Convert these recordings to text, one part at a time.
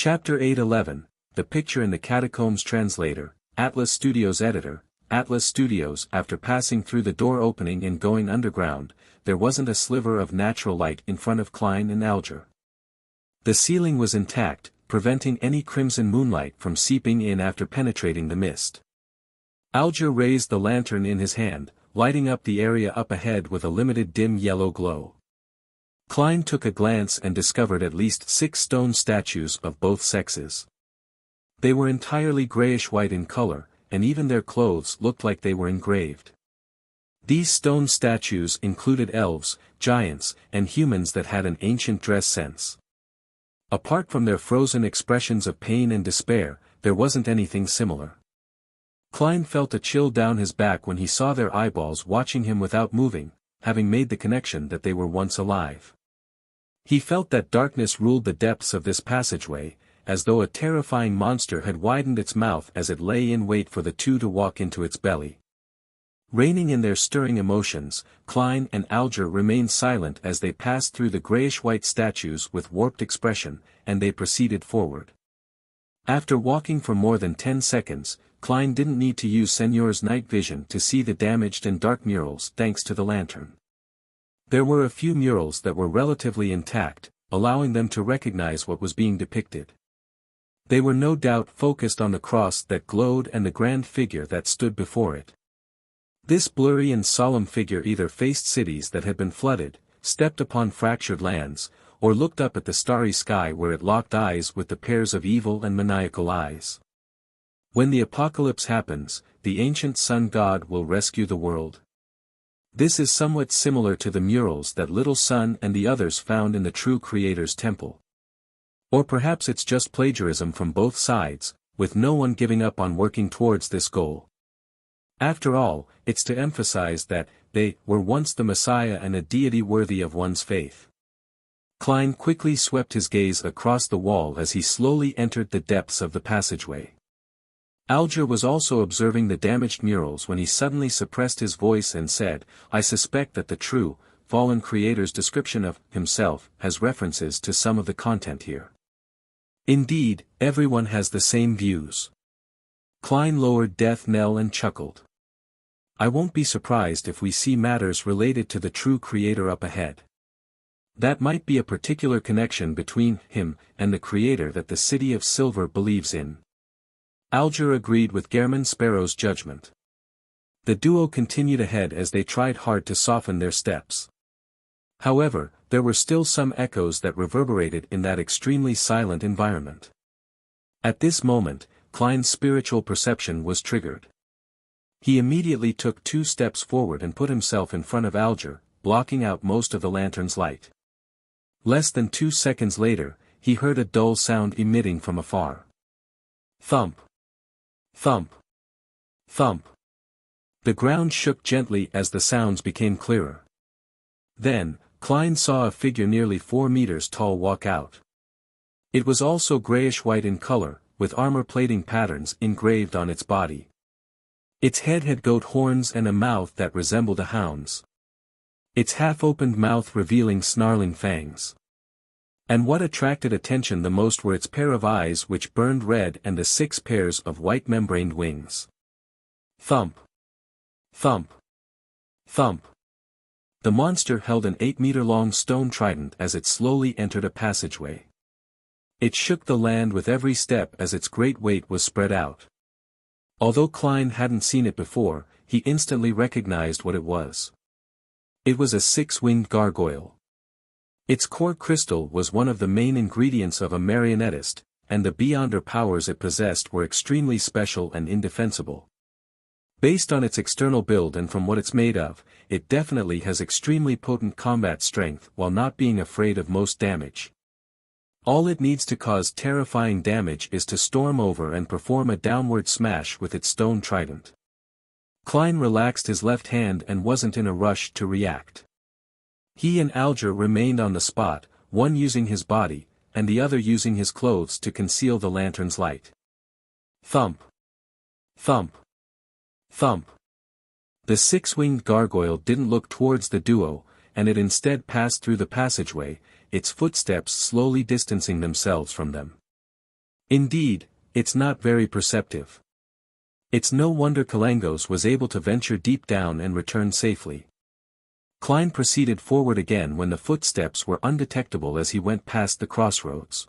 Chapter 811, The Picture in the Catacombs. Translator, Atlas Studios. Editor, Atlas Studios. After passing through the door opening and going underground, there wasn't a sliver of natural light in front of Klein and Alger. The ceiling was intact, preventing any crimson moonlight from seeping in after penetrating the mist. Alger raised the lantern in his hand, lighting up the area up ahead with a limited dim yellow glow. Klein took a glance and discovered at least 6 stone statues of both sexes. They were entirely grayish-white in color, and even their clothes looked like they were engraved. These stone statues included elves, giants, and humans that had an ancient dress sense. Apart from their frozen expressions of pain and despair, there wasn't anything similar. Klein felt a chill down his back when he saw their eyeballs watching him without moving, having made the connection that they were once alive. He felt that darkness ruled the depths of this passageway, as though a terrifying monster had widened its mouth as it lay in wait for the two to walk into its belly. Reining in their stirring emotions, Klein and Alger remained silent as they passed through the grayish-white statues with warped expression, and they proceeded forward. After walking for more than 10 seconds, Klein didn't need to use Señor's night vision to see the damaged and dark murals thanks to the lantern. There were a few murals that were relatively intact, allowing them to recognize what was being depicted. They were no doubt focused on the cross that glowed and the grand figure that stood before it. This blurry and solemn figure either faced cities that had been flooded, stepped upon fractured lands, or looked up at the starry sky where it locked eyes with the pairs of evil and maniacal eyes. When the apocalypse happens, the ancient sun god will rescue the world. This is somewhat similar to the murals that Little Sun and the others found in the true Creator's temple. Or perhaps it's just plagiarism from both sides, with no one giving up on working towards this goal. After all, it's to emphasize that they were once the Messiah and a deity worthy of one's faith. Klein quickly swept his gaze across the wall as he slowly entered the depths of the passageway. Alger was also observing the damaged murals when he suddenly suppressed his voice and said, "I suspect that the true, fallen Creator's description of himself has references to some of the content here." Indeed, everyone has the same views. Klein lowered death knell and chuckled. "I won't be surprised if we see matters related to the true Creator up ahead. That might be a particular connection between him and the Creator that the City of Silver believes in." Alger agreed with Gehrman Sparrow's judgment. The duo continued ahead as they tried hard to soften their steps. However, there were still some echoes that reverberated in that extremely silent environment. At this moment, Klein's spiritual perception was triggered. He immediately took 2 steps forward and put himself in front of Alger, blocking out most of the lantern's light. Less than 2 seconds later, he heard a dull sound emitting from afar. Thump. Thump. Thump. The ground shook gently as the sounds became clearer. Then, Klein saw a figure nearly 4 meters tall walk out. It was also grayish-white in color, with armor plating patterns engraved on its body. Its head had goat horns and a mouth that resembled a hound's. Its half-opened mouth revealing snarling fangs. And what attracted attention the most were its pair of eyes which burned red and the 6 pairs of white membraned wings. Thump. Thump. Thump. The monster held an 8-meter-long stone trident as it slowly entered a passageway. It shook the land with every step as its great weight was spread out. Although Klein hadn't seen it before, he instantly recognized what it was. It was a 6-winged gargoyle. Its core crystal was one of the main ingredients of a marionettist, and the beyonder powers it possessed were extremely special and indefensible. Based on its external build and from what it's made of, it definitely has extremely potent combat strength while not being afraid of most damage. All it needs to cause terrifying damage is to storm over and perform a downward smash with its stone trident. Klein relaxed his left hand and wasn't in a rush to react. He and Alger remained on the spot, one using his body, and the other using his clothes to conceal the lantern's light. Thump. Thump. Thump. The 6-winged gargoyle didn't look towards the duo, and it instead passed through the passageway, its footsteps slowly distancing themselves from them. Indeed, it's not very perceptive. It's no wonder Kalangos was able to venture deep down and return safely. Klein proceeded forward again when the footsteps were undetectable as he went past the crossroads.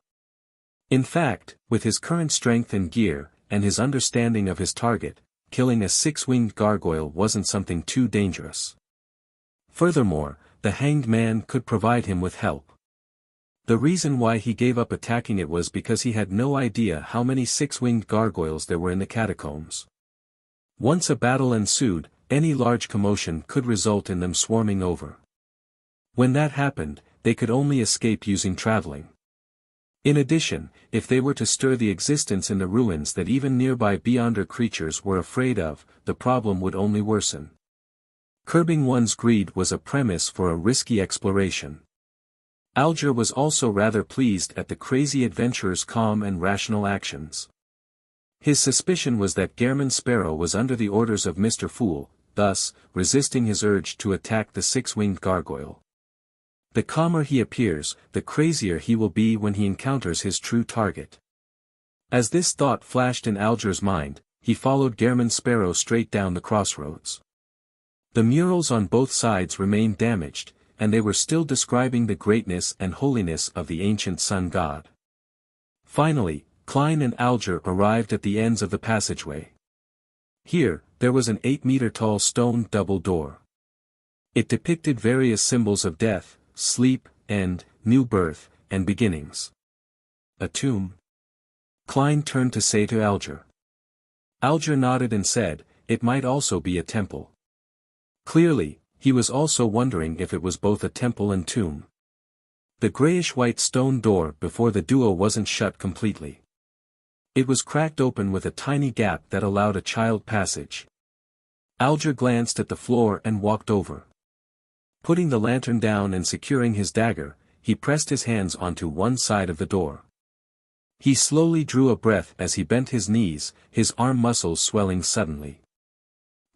In fact, with his current strength and gear, and his understanding of his target, killing a six-winged gargoyle wasn't something too dangerous. Furthermore, the hanged man could provide him with help. The reason why he gave up attacking it was because he had no idea how many six-winged gargoyles there were in the catacombs. Once a battle ensued, any large commotion could result in them swarming over. When that happened, they could only escape using traveling. In addition, if they were to stir the existence in the ruins that even nearby Beyonder creatures were afraid of, the problem would only worsen. Curbing one's greed was a premise for a risky exploration. Alger was also rather pleased at the crazy adventurer's calm and rational actions. His suspicion was that Gehrman Sparrow was under the orders of Mr. Fool, thus, resisting his urge to attack the six-winged gargoyle. The calmer he appears, the crazier he will be when he encounters his true target. As this thought flashed in Alger's mind, he followed Gehrman Sparrow straight down the crossroads. The murals on both sides remained damaged, and they were still describing the greatness and holiness of the ancient sun god. Finally, Klein and Alger arrived at the ends of the passageway. Here, there was an 8-meter-tall stone double door. It depicted various symbols of death, sleep, end, new birth, and beginnings. A tomb? Klein turned to say to Alger. Alger nodded and said, it might also be a temple. Clearly, he was also wondering if it was both a temple and tomb. The grayish-white stone door before the duo wasn't shut completely. It was cracked open with a tiny gap that allowed a child passage. Alger glanced at the floor and walked over. Putting the lantern down and securing his dagger, he pressed his hands onto one side of the door. He slowly drew a breath as he bent his knees, his arm muscles swelling suddenly.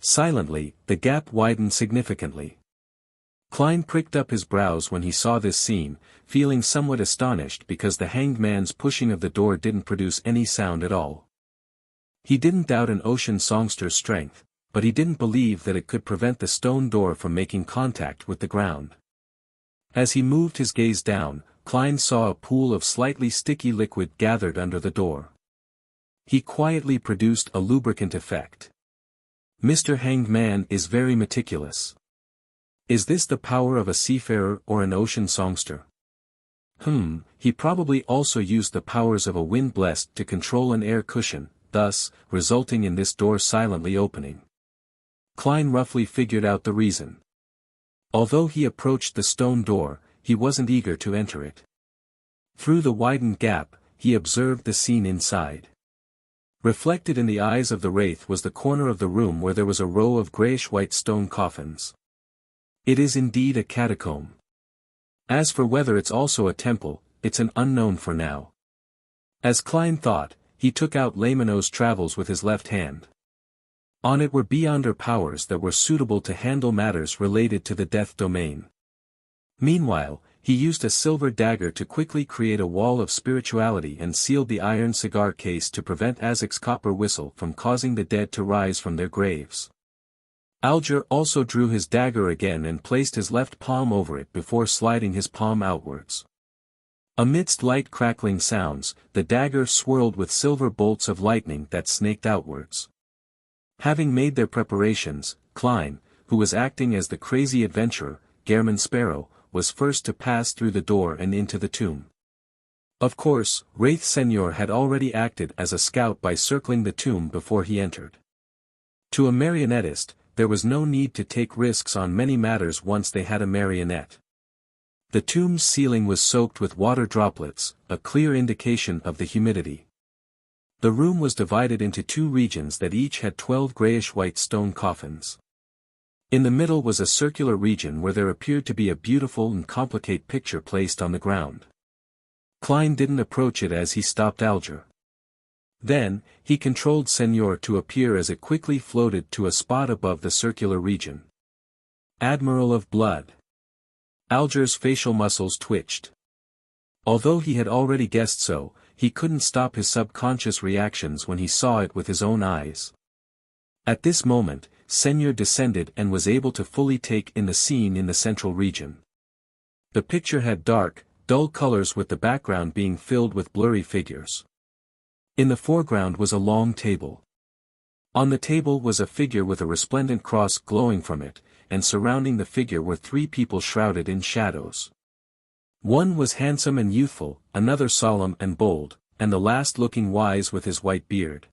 Silently, the gap widened significantly. Klein pricked up his brows when he saw this scene, feeling somewhat astonished because the hanged man's pushing of the door didn't produce any sound at all. He didn't doubt an ocean songster's strength, but he didn't believe that it could prevent the stone door from making contact with the ground. As he moved his gaze down, Klein saw a pool of slightly sticky liquid gathered under the door. He quietly produced a lubricant effect. Mr. Hanged Man is very meticulous. Is this the power of a seafarer or an ocean songster? He probably also used the powers of a wind blessed to control an air cushion, thus, resulting in this door silently opening. Klein roughly figured out the reason. Although he approached the stone door, he wasn't eager to enter it. Through the widened gap, he observed the scene inside. Reflected in the eyes of the wraith was the corner of the room where there was a row of grayish-white stone coffins. It is indeed a catacomb. As for whether it's also a temple, it's an unknown for now. As Klein thought, he took out Lamino's travels with his left hand. On it were Beyonder powers that were suitable to handle matters related to the death domain. Meanwhile, he used a silver dagger to quickly create a wall of spirituality and sealed the iron cigar case to prevent Azek's copper whistle from causing the dead to rise from their graves. Alger also drew his dagger again and placed his left palm over it before sliding his palm outwards. Amidst light crackling sounds, the dagger swirled with silver bolts of lightning that snaked outwards. Having made their preparations, Klein, who was acting as the crazy adventurer, Gehrman Sparrow, was first to pass through the door and into the tomb. Of course, Wraith Senor had already acted as a scout by circling the tomb before he entered. To a marionettist, there was no need to take risks on many matters once they had a marionette. The tomb's ceiling was soaked with water droplets, a clear indication of the humidity. The room was divided into two regions that each had 12 grayish-white stone coffins. In the middle was a circular region where there appeared to be a beautiful and complicated picture placed on the ground. Klein didn't approach it as he stopped Alger. Then, he controlled Senor to appear as it quickly floated to a spot above the circular region. Admiral of Blood. Alger's facial muscles twitched. Although he had already guessed so, he couldn't stop his subconscious reactions when he saw it with his own eyes. At this moment, Senor descended and was able to fully take in the scene in the central region. The picture had dark, dull colors with the background being filled with blurry figures. In the foreground was a long table. On the table was a figure with a resplendent cross glowing from it, and surrounding the figure were three people shrouded in shadows. One was handsome and youthful, another solemn and bold, and the last looking wise with his white beard.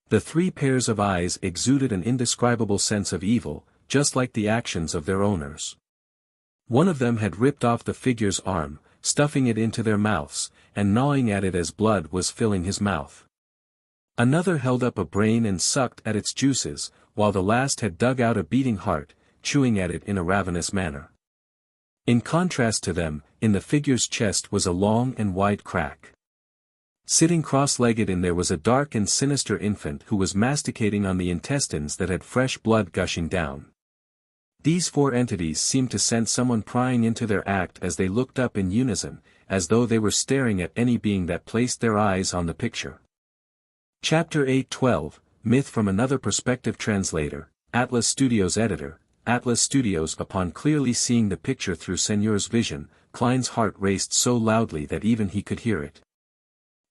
The three pairs of eyes exuded an indescribable sense of evil, just like the actions of their owners. One of them had ripped off the figure's arm, stuffing it into their mouths, and gnawing at it as blood was filling his mouth. Another held up a brain and sucked at its juices, while the last had dug out a beating heart, chewing at it in a ravenous manner. In contrast to them, in the figure's chest was a long and wide crack. Sitting cross-legged in there was a dark and sinister infant who was masticating on the intestines that had fresh blood gushing down. These four entities seemed to sense someone prying into their act as they looked up in unison, as though they were staring at any being that placed their eyes on the picture. Chapter 8:12, Myth from Another Perspective. Translator, Atlas Studios. Editor, Atlas Studios. Upon clearly seeing the picture through Señor's vision, Klein's heart raced so loudly that even he could hear it.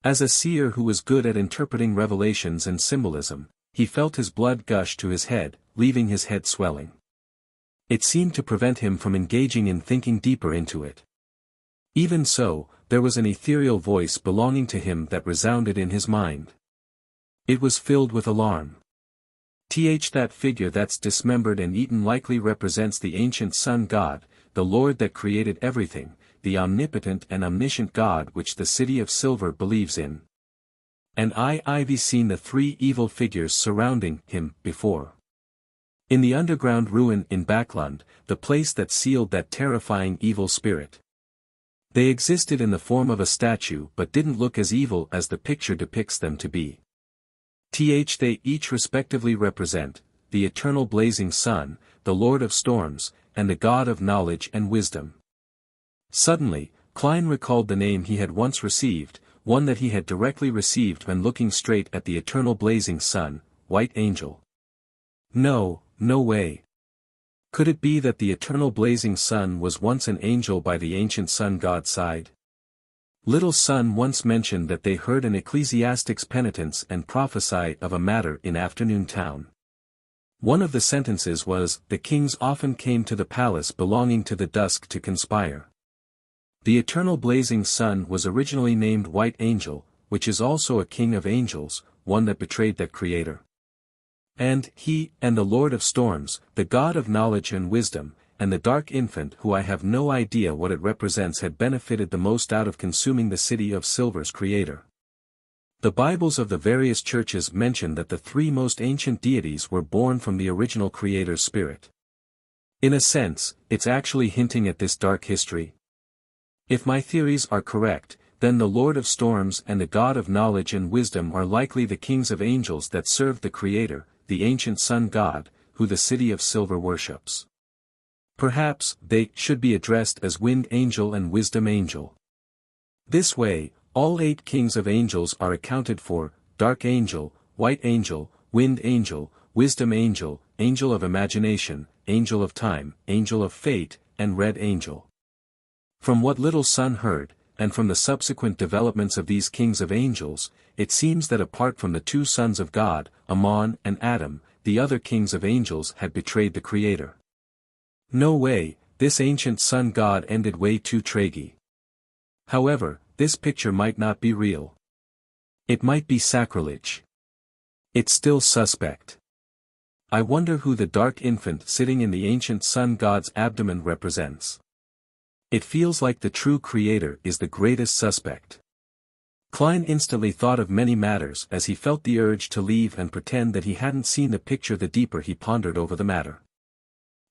As a seer who was good at interpreting revelations and symbolism, he felt his blood gush to his head, leaving his head swelling. It seemed to prevent him from engaging in thinking deeper into it. Even so, there was an ethereal voice belonging to him that resounded in his mind. It was filled with alarm. That figure that's dismembered and eaten likely represents the ancient sun god, the Lord that created everything, the omnipotent and omniscient God which the City of Silver believes in. And I've seen the three evil figures surrounding him before. In the underground ruin in Backlund, the place that sealed that terrifying evil spirit. They existed in the form of a statue but didn't look as evil as the picture depicts them to be. They each respectively represent, the eternal blazing sun, the Lord of storms, and the God of knowledge and wisdom. Suddenly, Klein recalled the name he had once received, one that he had directly received when looking straight at the eternal blazing sun, White Angel. No way. Could it be that the eternal blazing sun was once an angel by the ancient sun god's side? Little Sun once mentioned that they heard an ecclesiastic's penitence and prophesy of a matter in Afternoon Town. One of the sentences was, "The kings often came to the palace belonging to the dusk to conspire." The eternal blazing sun was originally named White Angel, which is also a king of angels, one that betrayed that creator. And he, and the Lord of storms, the God of knowledge and wisdom, and the dark infant who I have no idea what it represents had benefited the most out of consuming the City of Silver's creator. The Bibles of the various churches mention that the three most ancient deities were born from the original creator's spirit. In a sense, it's actually hinting at this dark history. If my theories are correct, then the Lord of storms and the God of knowledge and wisdom are likely the kings of angels that served the creator, the ancient sun god, who the City of Silver worships. Perhaps they should be addressed as Wind Angel and Wisdom Angel. This way, all 8 kings of angels are accounted for: Dark Angel, White Angel, Wind Angel, Wisdom Angel, Angel of Imagination, Angel of Time, Angel of Fate, and Red Angel. From what Little Sun heard, and from the subsequent developments of these kings of angels, it seems that apart from the 2 sons of God, Ammon and Adam, the other kings of angels had betrayed the creator. No way, this ancient sun god ended way too tragedy. However, this picture might not be real. It might be sacrilege. It's still suspect. I wonder who the dark infant sitting in the ancient sun god's abdomen represents. It feels like the true creator is the greatest suspect. Klein instantly thought of many matters as he felt the urge to leave and pretend that he hadn't seen the picture the deeper he pondered over the matter.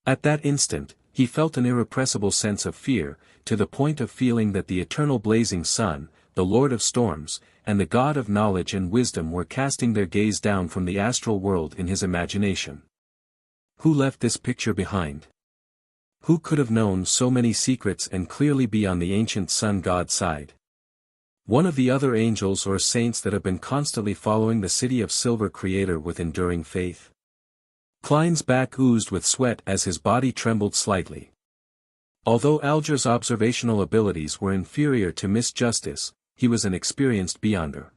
At that instant, he felt an irrepressible sense of fear, to the point of feeling that the eternal blazing sun, the Lord of storms, and the God of knowledge and wisdom were casting their gaze down from the astral world in his imagination. Who left this picture behind? Who could have known so many secrets and clearly be on the ancient sun god's side? One of the other angels or saints that have been constantly following the City of Silver Creator with enduring faith. Klein's back oozed with sweat as his body trembled slightly. Although Alger's observational abilities were inferior to Miss Justice, he was an experienced beyonder.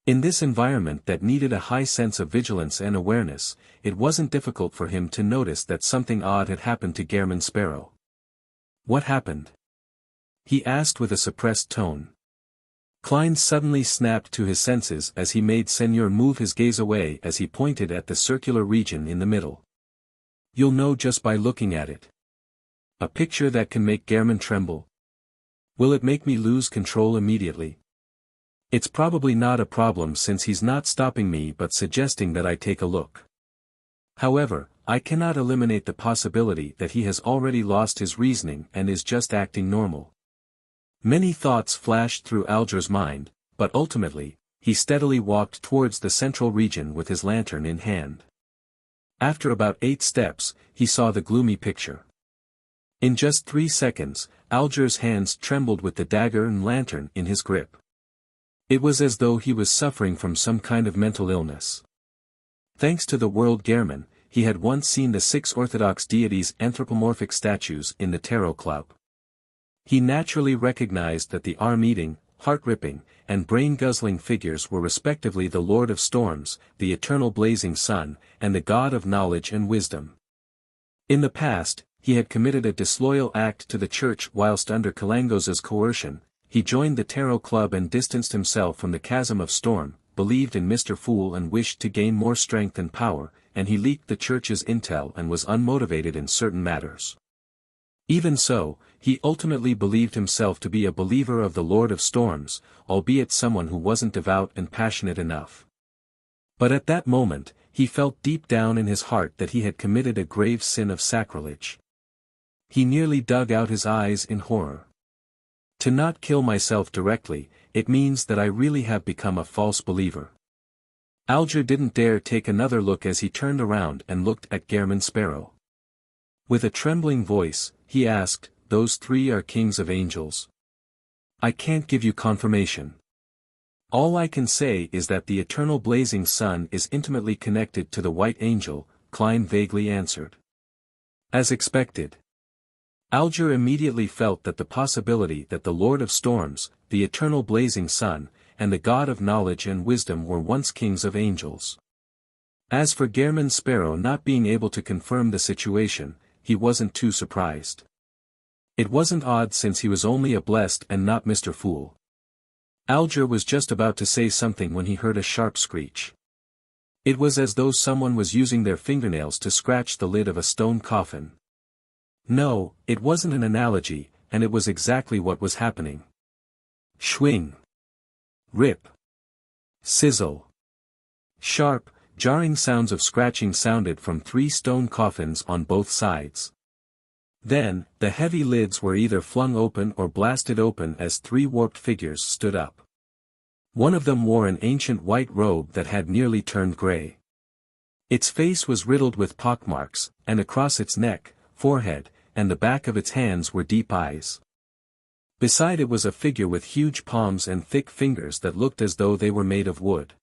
In this environment that needed a high sense of vigilance and awareness, it wasn't difficult for him to notice that something odd had happened to Gehrman Sparrow. What happened? He asked with a suppressed tone. Klein suddenly snapped to his senses as he made Seigneur move his gaze away as he pointed at the circular region in the middle. You'll know just by looking at it. A picture that can make Gehrman tremble. Will it make me lose control immediately? It's probably not a problem since he's not stopping me but suggesting that I take a look. However, I cannot eliminate the possibility that he has already lost his reasoning and is just acting normal. Many thoughts flashed through Alger's mind, but ultimately, he steadily walked towards the central region with his lantern in hand. After about 8 steps, he saw the gloomy picture. In just 3 seconds, Alger's hands trembled with the dagger and lantern in his grip. It was as though he was suffering from some kind of mental illness. Thanks to the world Gehrman, he had once seen the 6 Orthodox deities' anthropomorphic statues in the Tarot Club. He naturally recognized that the arm-eating, heart-ripping, and brain-guzzling figures were respectively the Lord of Storms, the Eternal Blazing Sun, and the God of Knowledge and Wisdom. In the past, he had committed a disloyal act to the church whilst under Kalangos's coercion. He joined the Tarot Club and distanced himself from the Chasm of Storm, believed in Mr. Fool and wished to gain more strength and power, and he leaked the church's intel and was unmotivated in certain matters. Even so, he ultimately believed himself to be a believer of the Lord of Storms, albeit someone who wasn't devout and passionate enough. But at that moment, he felt deep down in his heart that he had committed a grave sin of sacrilege. He nearly dug out his eyes in horror. To not kill myself directly, it means that I really have become a false believer. Alger didn't dare take another look as he turned around and looked at Gehrman Sparrow. With a trembling voice, he asked, "Those 3 are kings of angels?" "I can't give you confirmation. All I can say is that the Eternal Blazing Sun is intimately connected to the White Angel," Klein vaguely answered. As expected. Alger immediately felt that the possibility that the Lord of Storms, the Eternal Blazing Sun, and the God of Knowledge and Wisdom were once kings of angels. As for Gehrman Sparrow not being able to confirm the situation, he wasn't too surprised. It wasn't odd since he was only a blessed and not Mr. Fool. Alger was just about to say something when he heard a sharp screech. It was as though someone was using their fingernails to scratch the lid of a stone coffin. No, it wasn't an analogy, and it was exactly what was happening. Schwing. Rip. Sizzle. Sharp, jarring sounds of scratching sounded from 3 stone coffins on both sides. Then, the heavy lids were either flung open or blasted open as 3 warped figures stood up. One of them wore an ancient white robe that had nearly turned gray. Its face was riddled with pockmarks, and across its neck, forehead, and the back of its hands were deep eyes. Beside it was a figure with huge palms and thick fingers that looked as though they were made of wood.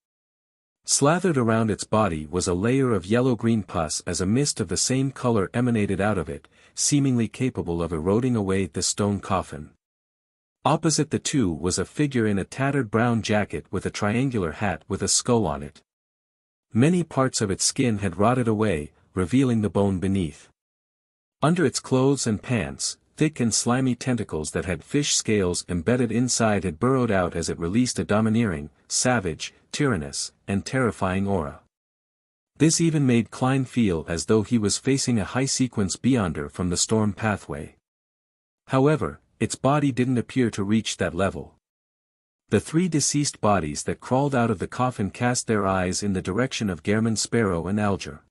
Slathered around its body was a layer of yellow-green pus as a mist of the same color emanated out of it, seemingly capable of eroding away the stone coffin. Opposite the 2 was a figure in a tattered brown jacket with a triangular hat with a skull on it. Many parts of its skin had rotted away, revealing the bone beneath. Under its clothes and pants, thick and slimy tentacles that had fish scales embedded inside had burrowed out as it released a domineering, savage, tyrannous, and terrifying aura. This even made Klein feel as though he was facing a high-sequence beyonder from the storm pathway. However, its body didn't appear to reach that level. The 3 deceased bodies that crawled out of the coffin cast their eyes in the direction of Gehrman Sparrow and Alger.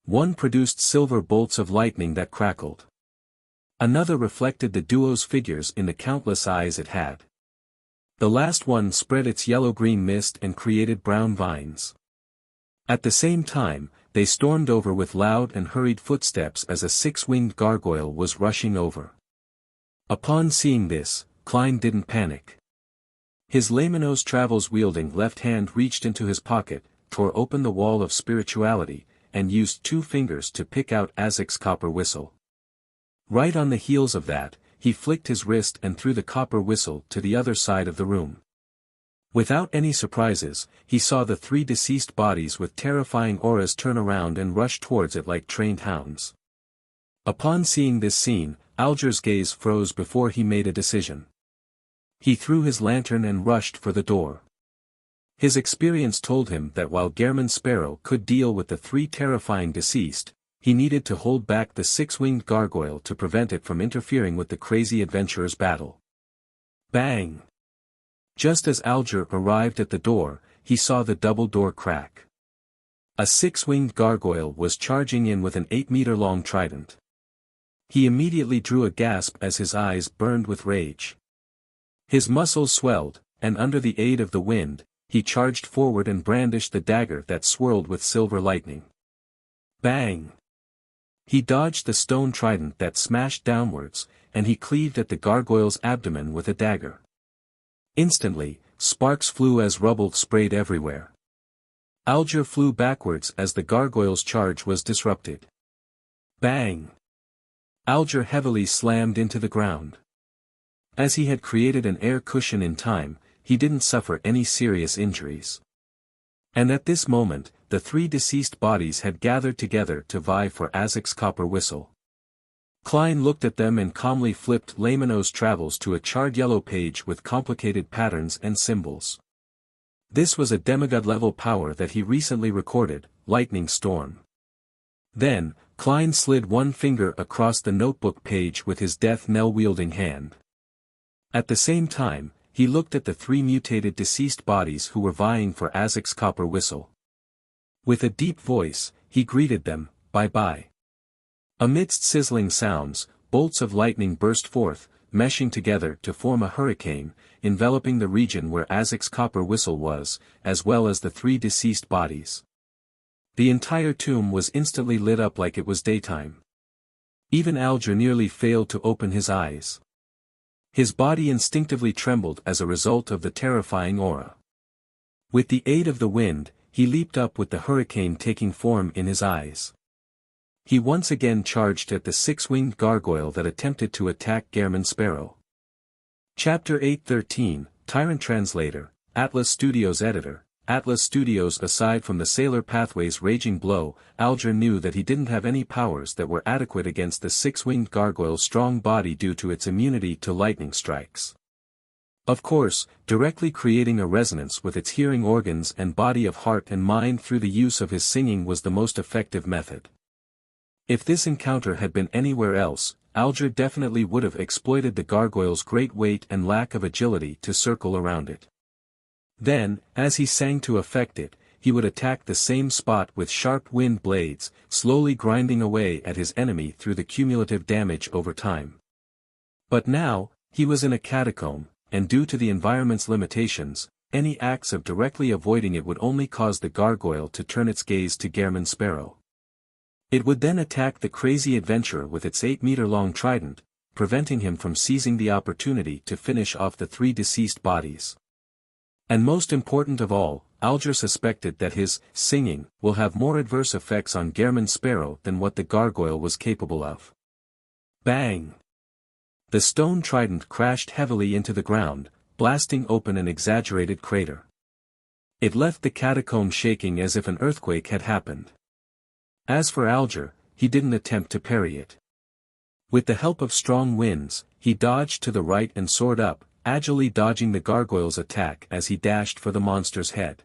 One produced silver bolts of lightning that crackled. Another reflected the duo's figures in the countless eyes it had. The last one spread its yellow-green mist and created brown vines. At the same time, they stormed over with loud and hurried footsteps as a 6-winged gargoyle was rushing over. Upon seeing this, Klein didn't panic. His Laymanos Travels wielding left hand reached into his pocket, tore open the wall of spirituality, and used 2 fingers to pick out Azek's copper whistle. Right on the heels of that, he flicked his wrist and threw the copper whistle to the other side of the room. Without any surprises, he saw the 3 deceased bodies with terrifying auras turn around and rush towards it like trained hounds. Upon seeing this scene, Alger's gaze froze before he made a decision. He threw his lantern and rushed for the door. His experience told him that while Gehrman Sparrow could deal with the 3 terrifying deceased, he needed to hold back the 6-winged gargoyle to prevent it from interfering with the crazy adventurer's battle. Bang! Just as Alger arrived at the door, he saw the double door crack. A 6-winged gargoyle was charging in with an 8-meter-long trident. He immediately drew a gasp as his eyes burned with rage. His muscles swelled, and under the aid of the wind, he charged forward and brandished the dagger that swirled with silver lightning. Bang! He dodged the stone trident that smashed downwards, and he cleaved at the gargoyle's abdomen with a dagger. Instantly, sparks flew as rubble sprayed everywhere. Alger flew backwards as the gargoyle's charge was disrupted. Bang! Alger heavily slammed into the ground. As he had created an air cushion in time, he didn't suffer any serious injuries. And at this moment, the 3 deceased bodies had gathered together to vie for Azek's copper whistle. Klein looked at them and calmly flipped Laymanos Travels to a charred yellow page with complicated patterns and symbols. This was a demigod-level power that he recently recorded, Lightning Storm. Then, Klein slid 1 finger across the notebook page with his death knell-wielding hand. At the same time, he looked at the 3 mutated deceased bodies who were vying for Azek's copper whistle. With a deep voice, he greeted them, "Bye-bye." Amidst sizzling sounds, bolts of lightning burst forth, meshing together to form a hurricane, enveloping the region where Azek's copper whistle was, as well as the 3 deceased bodies. The entire tomb was instantly lit up like it was daytime. Even Alger nearly failed to open his eyes. His body instinctively trembled as a result of the terrifying aura. With the aid of the wind, he leaped up with the hurricane taking form in his eyes. He once again charged at the 6-winged gargoyle that attempted to attack Gehrman Sparrow. Chapter 813, Tyrant Translator, Atlas Studios Editor. Atlas Studios. Aside from the Sailor Pathway's raging blow, Alger knew that he didn't have any powers that were adequate against the 6-winged gargoyle's strong body due to its immunity to lightning strikes. Of course, directly creating a resonance with its hearing organs and body of heart and mind through the use of his singing was the most effective method. If this encounter had been anywhere else, Alger definitely would have exploited the gargoyle's great weight and lack of agility to circle around it. Then, as he sang to affect it, he would attack the same spot with sharp wind blades, slowly grinding away at his enemy through the cumulative damage over time. But now, he was in a catacomb, and due to the environment's limitations, any acts of directly avoiding it would only cause the gargoyle to turn its gaze to Gehrman Sparrow. It would then attack the crazy adventurer with its 8-meter-long trident, preventing him from seizing the opportunity to finish off the 3 deceased bodies. And most important of all, Alger suspected that his singing will have more adverse effects on Gehrman Sparrow than what the gargoyle was capable of. Bang! The stone trident crashed heavily into the ground, blasting open an exaggerated crater. It left the catacomb shaking as if an earthquake had happened. As for Alger, he didn't attempt to parry it. With the help of strong winds, he dodged to the right and soared up, agilely dodging the gargoyle's attack as he dashed for the monster's head.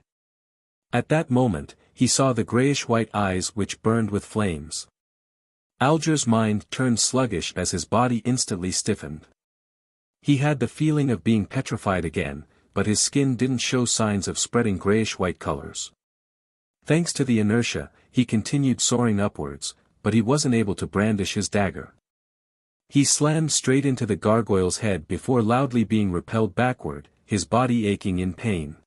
At that moment, he saw the grayish-white eyes which burned with flames. Alger's mind turned sluggish as his body instantly stiffened. He had the feeling of being petrified again, but his skin didn't show signs of spreading grayish-white colors. Thanks to the inertia, he continued soaring upwards, but he wasn't able to brandish his dagger. He slammed straight into the gargoyle's head before loudly being repelled backward, his body aching in pain.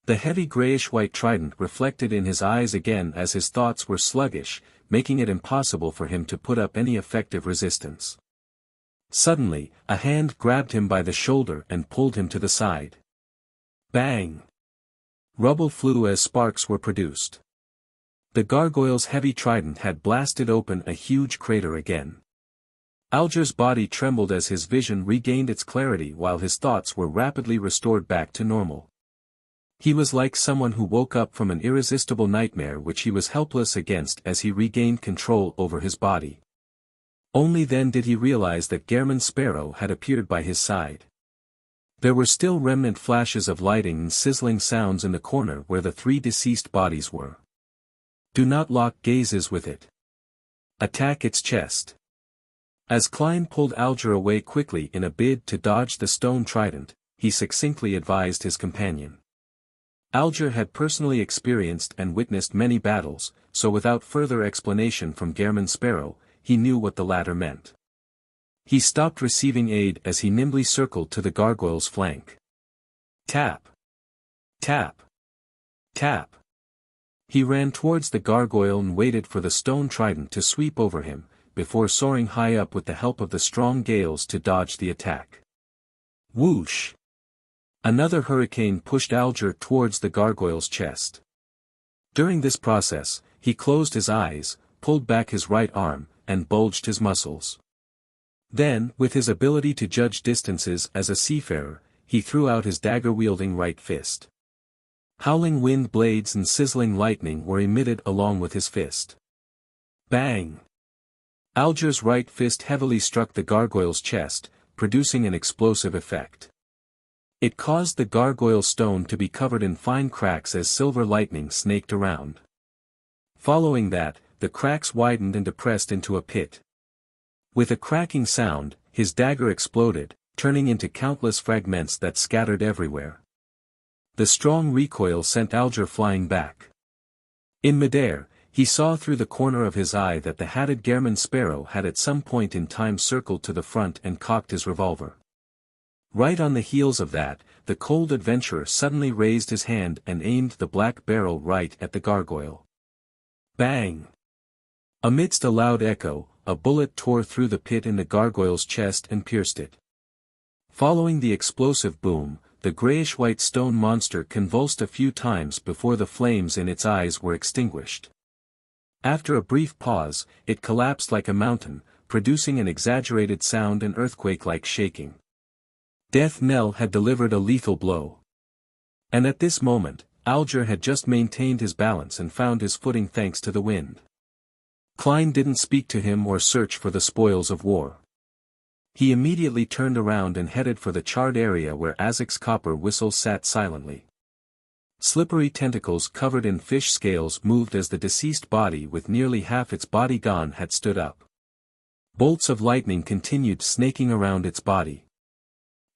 The heavy grayish-white trident reflected in his eyes again as his thoughts were sluggish, making it impossible for him to put up any effective resistance. Suddenly, a hand grabbed him by the shoulder and pulled him to the side. Bang! Rubble flew as sparks were produced. The gargoyle's heavy trident had blasted open a huge crater again. Alger's body trembled as his vision regained its clarity while his thoughts were rapidly restored back to normal. He was like someone who woke up from an irresistible nightmare which he was helpless against as he regained control over his body. Only then did he realize that Gehrman Sparrow had appeared by his side. There were still remnant flashes of lighting and sizzling sounds in the corner where the three deceased bodies were. Do not lock gazes with it. Attack its chest. As Klein pulled Alger away quickly in a bid to dodge the stone trident, he succinctly advised his companion. Alger had personally experienced and witnessed many battles, so without further explanation from Gehrman Sparrow, he knew what the latter meant. He stopped receiving aid as he nimbly circled to the gargoyle's flank. Tap! Tap! Tap! He ran towards the gargoyle and waited for the stone trident to sweep over him, before soaring high up with the help of the strong gales to dodge the attack. Whoosh! Another hurricane pushed Alger towards the gargoyle's chest. During this process, he closed his eyes, pulled back his right arm, and bulged his muscles. Then, with his ability to judge distances as a seafarer, he threw out his dagger-wielding right fist. Howling wind blades and sizzling lightning were emitted along with his fist. Bang! Alger's right fist heavily struck the gargoyle's chest, producing an explosive effect. It caused the gargoyle stone to be covered in fine cracks as silver lightning snaked around. Following that, the cracks widened and depressed into a pit. With a cracking sound, his dagger exploded, turning into countless fragments that scattered everywhere. The strong recoil sent Alger flying back. In midair, he saw through the corner of his eye that the hatted Gehrman Sparrow had at some point in time circled to the front and cocked his revolver. Right on the heels of that, the cold adventurer suddenly raised his hand and aimed the black barrel right at the gargoyle. Bang! Amidst a loud echo, a bullet tore through the pit in the gargoyle's chest and pierced it. Following the explosive boom, the grayish-white stone monster convulsed a few times before the flames in its eyes were extinguished. After a brief pause, it collapsed like a mountain, producing an exaggerated sound and earthquake-like shaking. Death Knell had delivered a lethal blow. And at this moment, Alger had just maintained his balance and found his footing thanks to the wind. Klein didn't speak to him or search for the spoils of war. He immediately turned around and headed for the charred area where Azek's copper whistle sat silently. Slippery tentacles covered in fish scales moved as the deceased body with nearly half its body gone had stood up. Bolts of lightning continued snaking around its body.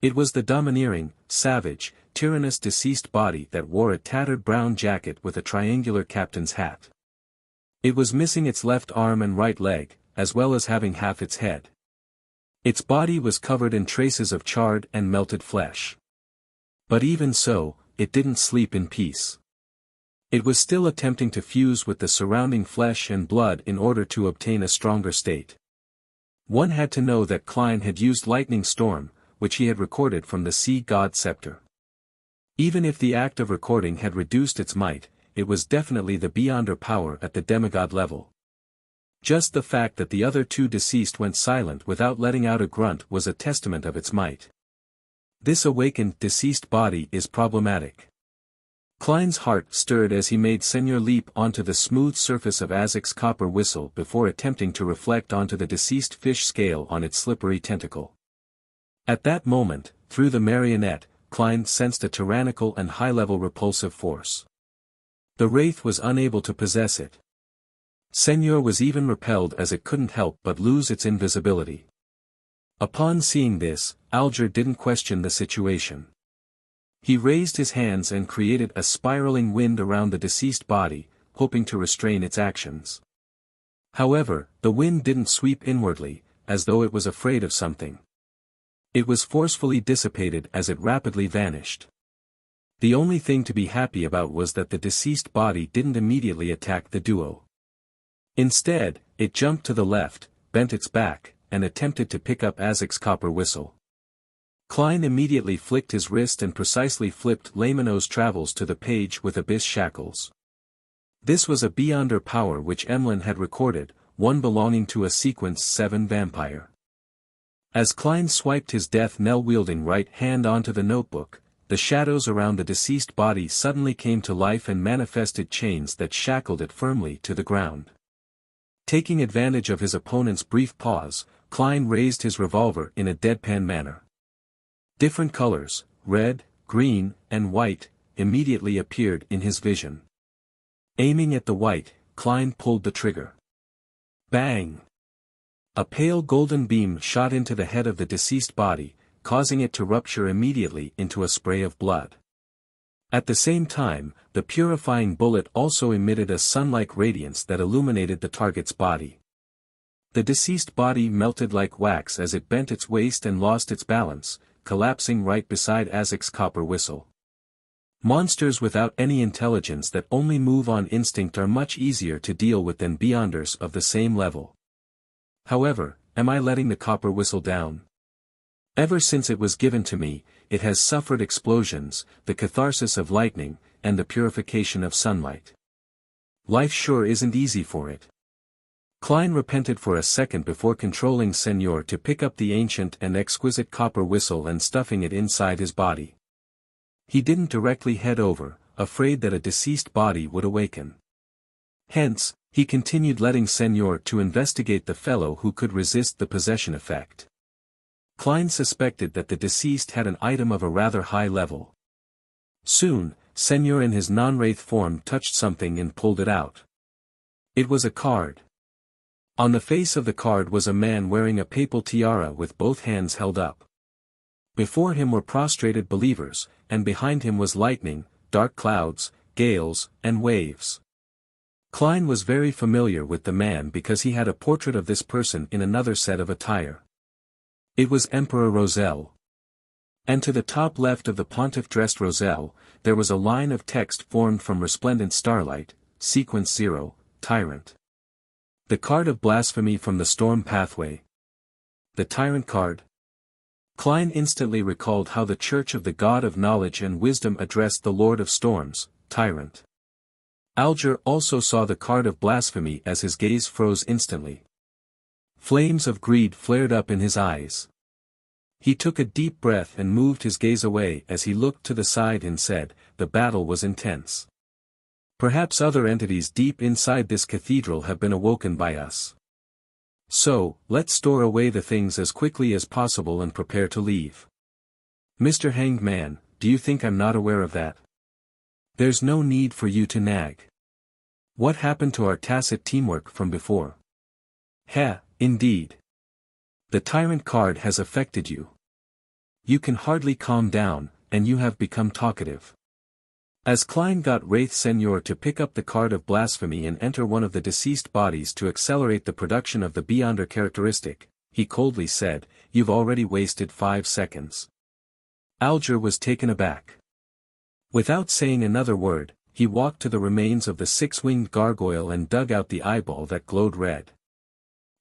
It was the domineering, savage, tyrannous deceased body that wore a tattered brown jacket with a triangular captain's hat. It was missing its left arm and right leg, as well as having half its head. Its body was covered in traces of charred and melted flesh. But even so, it didn't sleep in peace. It was still attempting to fuse with the surrounding flesh and blood in order to obtain a stronger state. One had to know that Klein had used Lightning Storm, which he had recorded from the Sea God Scepter. Even if the act of recording had reduced its might, it was definitely the beyonder power at the demigod level. Just the fact that the other two deceased went silent without letting out a grunt was a testament of its might. This awakened deceased body is problematic. Klein's heart stirred as he made Senor leap onto the smooth surface of Azek's copper whistle before attempting to reflect onto the deceased fish scale on its slippery tentacle. At that moment, through the marionette, Klein sensed a tyrannical and high-level repulsive force. The wraith was unable to possess it. Senor was even repelled as it couldn't help but lose its invisibility. Upon seeing this, Alger didn't question the situation. He raised his hands and created a spiraling wind around the deceased body, hoping to restrain its actions. However, the wind didn't sweep inwardly, as though it was afraid of something. It was forcefully dissipated as it rapidly vanished. The only thing to be happy about was that the deceased body didn't immediately attack the duo. Instead, it jumped to the left, bent its back, and attempted to pick up Azek's copper whistle. Klein immediately flicked his wrist and precisely flipped Lamino's travels to the page with abyss shackles. This was a Beyonder power which Emlyn had recorded, one belonging to a Sequence 7 vampire. As Klein swiped his death knell-wielding right hand onto the notebook, the shadows around the deceased body suddenly came to life and manifested chains that shackled it firmly to the ground. Taking advantage of his opponent's brief pause, Klein raised his revolver in a deadpan manner. Different colors, red, green, and white, immediately appeared in his vision. Aiming at the white, Klein pulled the trigger. Bang! A pale golden beam shot into the head of the deceased body, causing it to rupture immediately into a spray of blood. At the same time, the purifying bullet also emitted a sun-like radiance that illuminated the target's body. The deceased body melted like wax as it bent its waist and lost its balance, collapsing right beside Azek's copper whistle. Monsters without any intelligence that only move on instinct are much easier to deal with than Beyonders of the same level. However, am I letting the copper whistle down? Ever since it was given to me, it has suffered explosions, the catharsis of lightning, and the purification of sunlight. Life sure isn't easy for it. Klein repented for a second before controlling Senor to pick up the ancient and exquisite copper whistle and stuffing it inside his body. He didn't directly head over, afraid that a deceased body would awaken. Hence, he continued letting Senor to investigate the fellow who could resist the possession effect. Klein suspected that the deceased had an item of a rather high level. Soon, Senor in his non-wraith form touched something and pulled it out. It was a card. On the face of the card was a man wearing a papal tiara with both hands held up. Before him were prostrated believers, and behind him was lightning, dark clouds, gales, and waves. Klein was very familiar with the man because he had a portrait of this person in another set of attire. It was Emperor Roselle. And to the top left of the pontiff dressed Roselle, there was a line of text formed from resplendent starlight, Sequence 0, Tyrant. The card of blasphemy from the storm pathway. The Tyrant card. Klein instantly recalled how the Church of the God of Knowledge and Wisdom addressed the Lord of Storms, Tyrant. Alger also saw the card of blasphemy as his gaze froze instantly. Flames of greed flared up in his eyes. He took a deep breath and moved his gaze away as he looked to the side and said, "The battle was intense. Perhaps other entities deep inside this cathedral have been awoken by us. So, let's store away the things as quickly as possible and prepare to leave. Mr. Hanged Man, do you think I'm not aware of that? There's no need for you to nag. What happened to our tacit teamwork from before? Heh, indeed. The Tyrant card has affected you. You can hardly calm down, and you have become talkative." As Klein got Wraith Senor to pick up the card of blasphemy and enter one of the deceased bodies to accelerate the production of the Beyonder characteristic, he coldly said, "You've already wasted 5 seconds." Alger was taken aback. Without saying another word, he walked to the remains of the 6-winged gargoyle and dug out the eyeball that glowed red.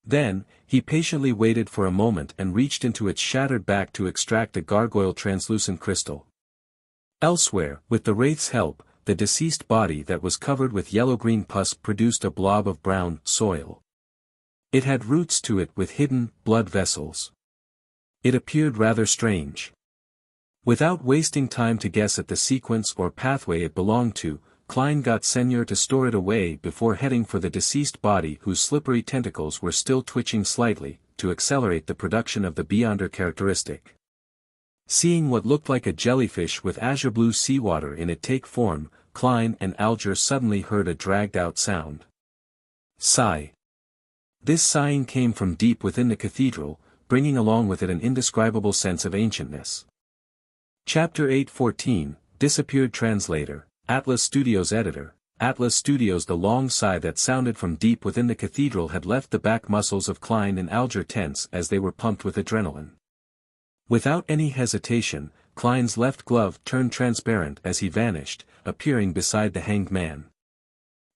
Then, he patiently waited for a moment and reached into its shattered back to extract the gargoyle translucent crystal. Elsewhere, with the wraith's help, the deceased body that was covered with yellow-green pus produced a blob of brown soil. It had roots to it with hidden blood vessels. It appeared rather strange. Without wasting time to guess at the sequence or pathway it belonged to, Klein got Senor to store it away before heading for the deceased body whose slippery tentacles were still twitching slightly, to accelerate the production of the Beyonder characteristic. Seeing what looked like a jellyfish with azure blue seawater in it take form, Klein and Alger suddenly heard a dragged-out sound. Sigh. This sighing came from deep within the cathedral, bringing along with it an indescribable sense of ancientness. Chapter 8:14, Disappeared Translator, Atlas Studios Editor. Atlas Studios. The long sigh that sounded from deep within the cathedral had left the back muscles of Klein and Alger tense as they were pumped with adrenaline. Without any hesitation, Klein's left glove turned transparent as he vanished, appearing beside the hanged man.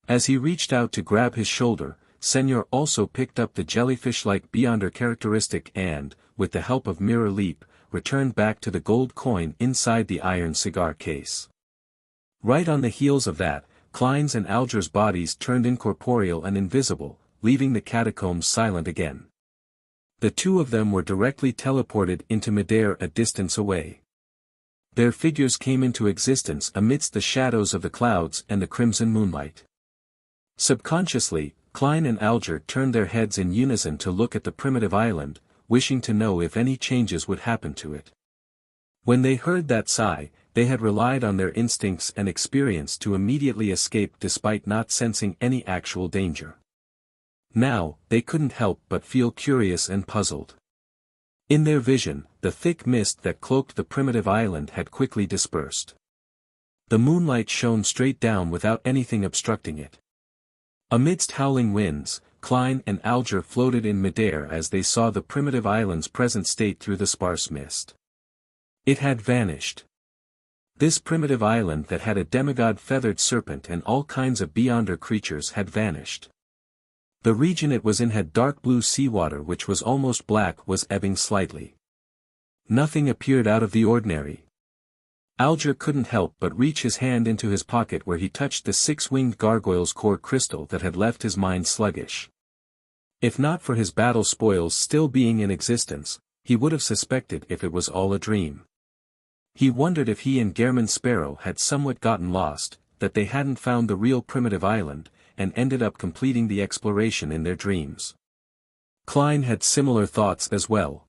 As he reached out to grab his shoulder, Senor also picked up the jellyfish-like Beyonder characteristic and, with the help of Mirror Leap, returned back to the gold coin inside the iron cigar case. Right on the heels of that, Klein's and Alger's bodies turned incorporeal and invisible, leaving the catacombs silent again. The two of them were directly teleported into midair a distance away. Their figures came into existence amidst the shadows of the clouds and the crimson moonlight. Subconsciously, Klein and Alger turned their heads in unison to look at the primitive island, wishing to know if any changes would happen to it. When they heard that sigh, they had relied on their instincts and experience to immediately escape despite not sensing any actual danger. Now, they couldn't help but feel curious and puzzled. In their vision, the thick mist that cloaked the primitive island had quickly dispersed. The moonlight shone straight down without anything obstructing it. Amidst howling winds, Klein and Alger floated in midair as they saw the primitive island's present state through the sparse mist. It had vanished. This primitive island that had a demigod feathered serpent and all kinds of beyonder creatures had vanished. The region it was in had dark blue seawater which was almost black was ebbing slightly. Nothing appeared out of the ordinary. Alger couldn't help but reach his hand into his pocket where he touched the six-winged gargoyle's core crystal that had left his mind sluggish. If not for his battle spoils still being in existence, he would have suspected if it was all a dream. He wondered if he and Gehrman Sparrow had somewhat gotten lost, that they hadn't found the real primitive island, and ended up completing the exploration in their dreams. Klein had similar thoughts as well.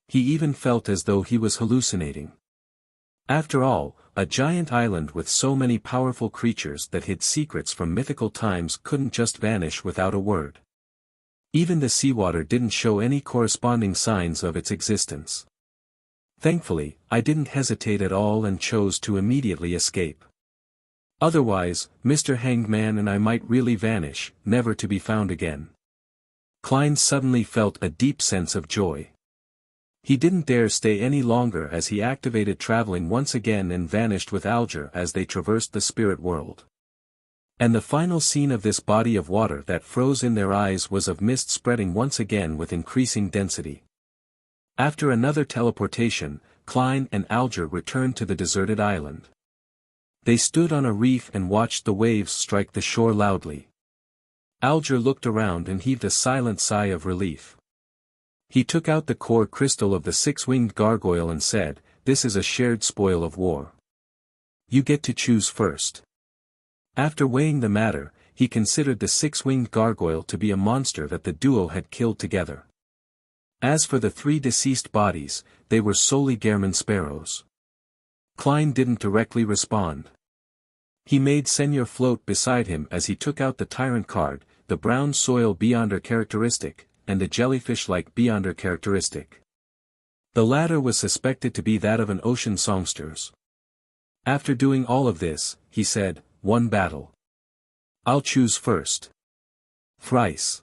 He even felt as though he was hallucinating. After all, a giant island with so many powerful creatures that hid secrets from mythical times couldn't just vanish without a word. Even the seawater didn't show any corresponding signs of its existence. Thankfully, I didn't hesitate at all and chose to immediately escape. Otherwise, Mr. Hanged Man and I might really vanish, never to be found again. Klein suddenly felt a deep sense of joy. He didn't dare stay any longer as he activated traveling once again and vanished with Alger as they traversed the spirit world. And the final scene of this body of water that froze in their eyes was of mist spreading once again with increasing density. After another teleportation, Klein and Alger returned to the deserted island. They stood on a reef and watched the waves strike the shore loudly. Alger looked around and heaved a silent sigh of relief. He took out the core crystal of the six-winged gargoyle and said, "This is a shared spoil of war. You get to choose first." After weighing the matter, he considered the six-winged gargoyle to be a monster that the duo had killed together. As for the three deceased bodies, they were solely Gehrman Sparrows. Klein didn't directly respond. He made Senior float beside him as he took out the Tyrant card, the brown soil Beyonder characteristic, and the jellyfish-like Beyonder characteristic. The latter was suspected to be that of an ocean songster's. After doing all of this, he said, "One battle. I'll choose first." Thrice.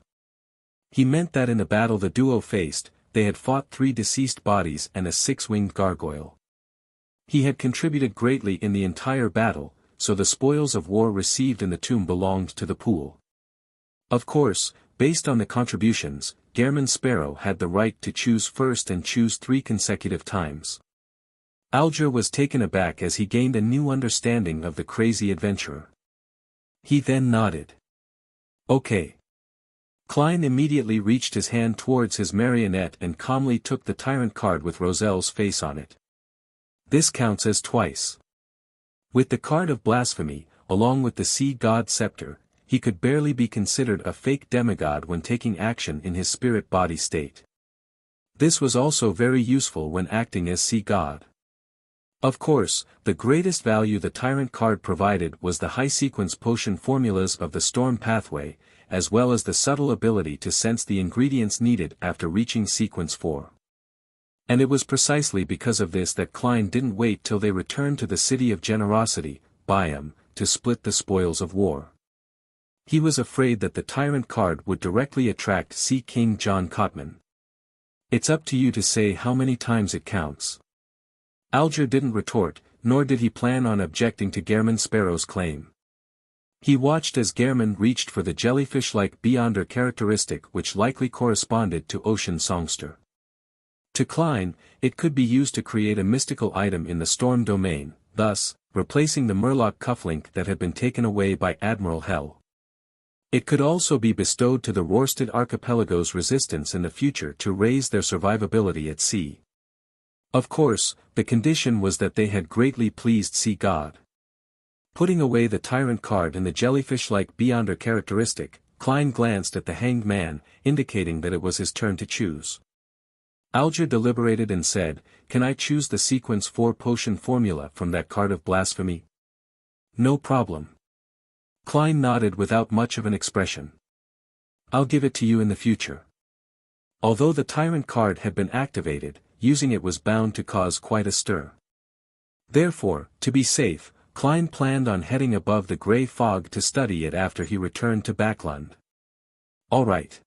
He meant that in the battle the duo faced, they had fought three deceased bodies and a six-winged gargoyle. He had contributed greatly in the entire battle, so the spoils of war received in the tomb belonged to the pool. Of course, based on the contributions, Gehrman Sparrow had the right to choose first and choose 3 consecutive times. Alger was taken aback as he gained a new understanding of the crazy adventurer. He then nodded. "Okay." Klein immediately reached his hand towards his marionette and calmly took the Tyrant card with Roselle's face on it. This counts as twice. With the card of blasphemy, along with the sea god scepter, he could barely be considered a fake demigod when taking action in his spirit body state. This was also very useful when acting as sea god. Of course, the greatest value the Tyrant card provided was the high-sequence potion formulas of the Storm Pathway, as well as the subtle ability to sense the ingredients needed after reaching sequence 4. And it was precisely because of this that Klein didn't wait till they returned to the City of Generosity, Biome, to split the spoils of war. He was afraid that the Tyrant card would directly attract Sea King John Cotman. "It's up to you to say how many times it counts." Alger didn't retort, nor did he plan on objecting to Gehrman Sparrow's claim. He watched as Gehrman reached for the jellyfish-like Beyonder characteristic which likely corresponded to Ocean Songster. To Klein, it could be used to create a mystical item in the storm domain, thus, replacing the Murloc cufflink that had been taken away by Admiral Hell. It could also be bestowed to the Rorstad Archipelago's resistance in the future to raise their survivability at sea. Of course, the condition was that they had greatly pleased Sea God. Putting away the Tyrant card and the jellyfish-like Beyonder characteristic, Klein glanced at the Hanged Man, indicating that it was his turn to choose. Alger deliberated and said, "Can I choose the Sequence 4 potion formula from that card of blasphemy?" "No problem." Klein nodded without much of an expression. "I'll give it to you in the future." Although the Tyrant card had been activated, using it was bound to cause quite a stir. Therefore, to be safe, Klein planned on heading above the grey fog to study it after he returned to Backland. All right.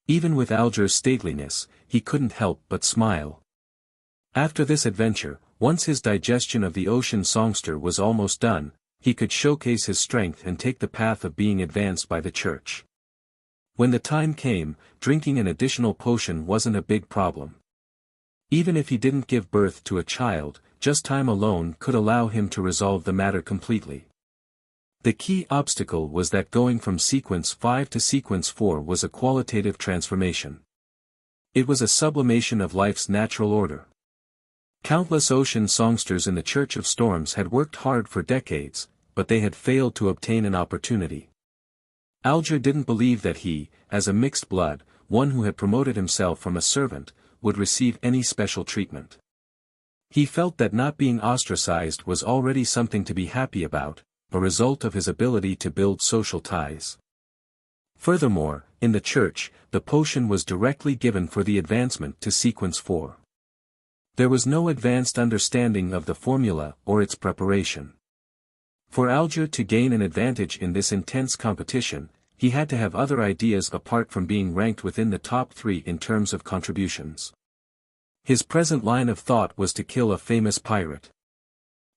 Even with Alger's stateliness, he couldn't help but smile. After this adventure, once his digestion of the ocean songster was almost done, he could showcase his strength and take the path of being advanced by the church. When the time came, drinking an additional potion wasn't a big problem. Even if he didn't give birth to a child, just time alone could allow him to resolve the matter completely. The key obstacle was that going from Sequence 5 to Sequence 4 was a qualitative transformation. It was a sublimation of life's natural order. Countless ocean songsters in the Church of Storms had worked hard for decades, but they had failed to obtain an opportunity. Alger didn't believe that he, as a mixed blood, one who had promoted himself from a servant, would receive any special treatment. He felt that not being ostracized was already something to be happy about, a result of his ability to build social ties. Furthermore, in the church, the potion was directly given for the advancement to Sequence 4. There was no advanced understanding of the formula or its preparation. For Alger to gain an advantage in this intense competition, he had to have other ideas apart from being ranked within the top 3 in terms of contributions. His present line of thought was to kill a famous pirate.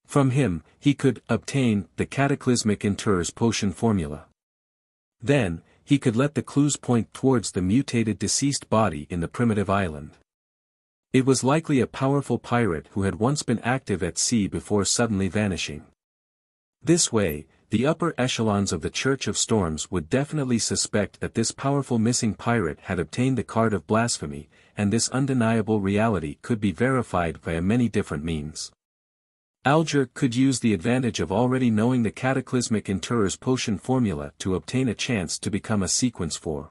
From him, he could obtain the Cataclysmic Interr's potion formula. Then, he could let the clues point towards the mutated deceased body in the primitive island. It was likely a powerful pirate who had once been active at sea before suddenly vanishing. This way, the upper echelons of the Church of Storms would definitely suspect that this powerful missing pirate had obtained the card of blasphemy, and this undeniable reality could be verified via many different means. Alger could use the advantage of already knowing the Cataclysmic Interr's potion formula to obtain a chance to become a Sequence 4.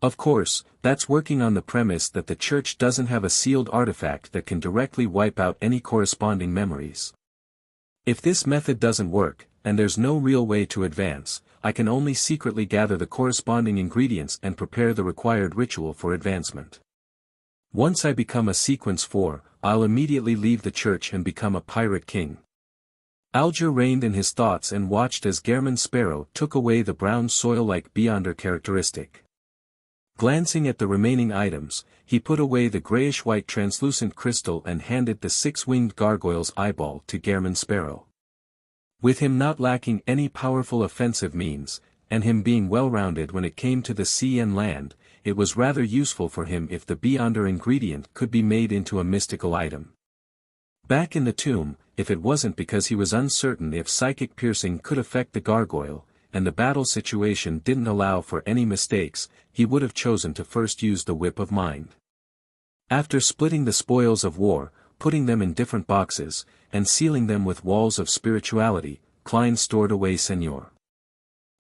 Of course, that's working on the premise that the Church doesn't have a sealed artifact that can directly wipe out any corresponding memories. If this method doesn't work, and there's no real way to advance, I can only secretly gather the corresponding ingredients and prepare the required ritual for advancement. Once I become a Sequence 4, I'll immediately leave the church and become a pirate king. Alger reined in his thoughts and watched as Gehrman Sparrow took away the brown soil-like Beyonder characteristic. Glancing at the remaining items, he put away the grayish-white translucent crystal and handed the 6-winged gargoyle's eyeball to Gehrman Sparrow. With him not lacking any powerful offensive means, and him being well-rounded when it came to the sea and land, it was rather useful for him if the Beyonder ingredient could be made into a mystical item. Back in the tomb, if it wasn't because he was uncertain if psychic piercing could affect the gargoyle, and the battle situation didn't allow for any mistakes, he would have chosen to first use the Whip of Mind. After splitting the spoils of war, putting them in different boxes, and sealing them with walls of spirituality, Klein stored away Senor.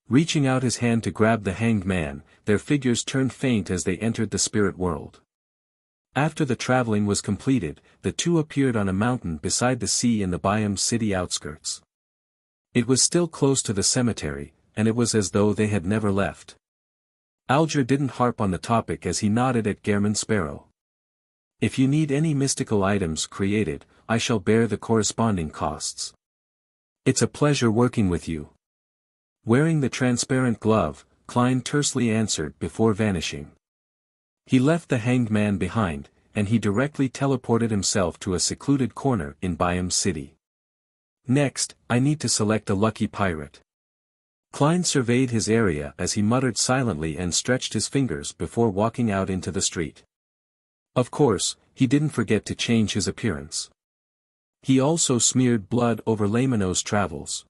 Reaching out his hand to grab the Hanged Man, their figures turned faint as they entered the spirit world. After the traveling was completed, the two appeared on a mountain beside the sea in the Biome city outskirts. It was still close to the cemetery, and it was as though they had never left. Alger didn't harp on the topic as he nodded at Gehrman Sparrow. "If you need any mystical items created, I shall bear the corresponding costs. It's a pleasure working with you." Wearing the transparent glove, Klein tersely answered before vanishing. He left the Hanged Man behind, and he directly teleported himself to a secluded corner in Biome City. "Next, I need to select a lucky pirate." Klein surveyed his area as he muttered silently and stretched his fingers before walking out into the street. Of course, he didn't forget to change his appearance. He also smeared blood over Lamino's travels.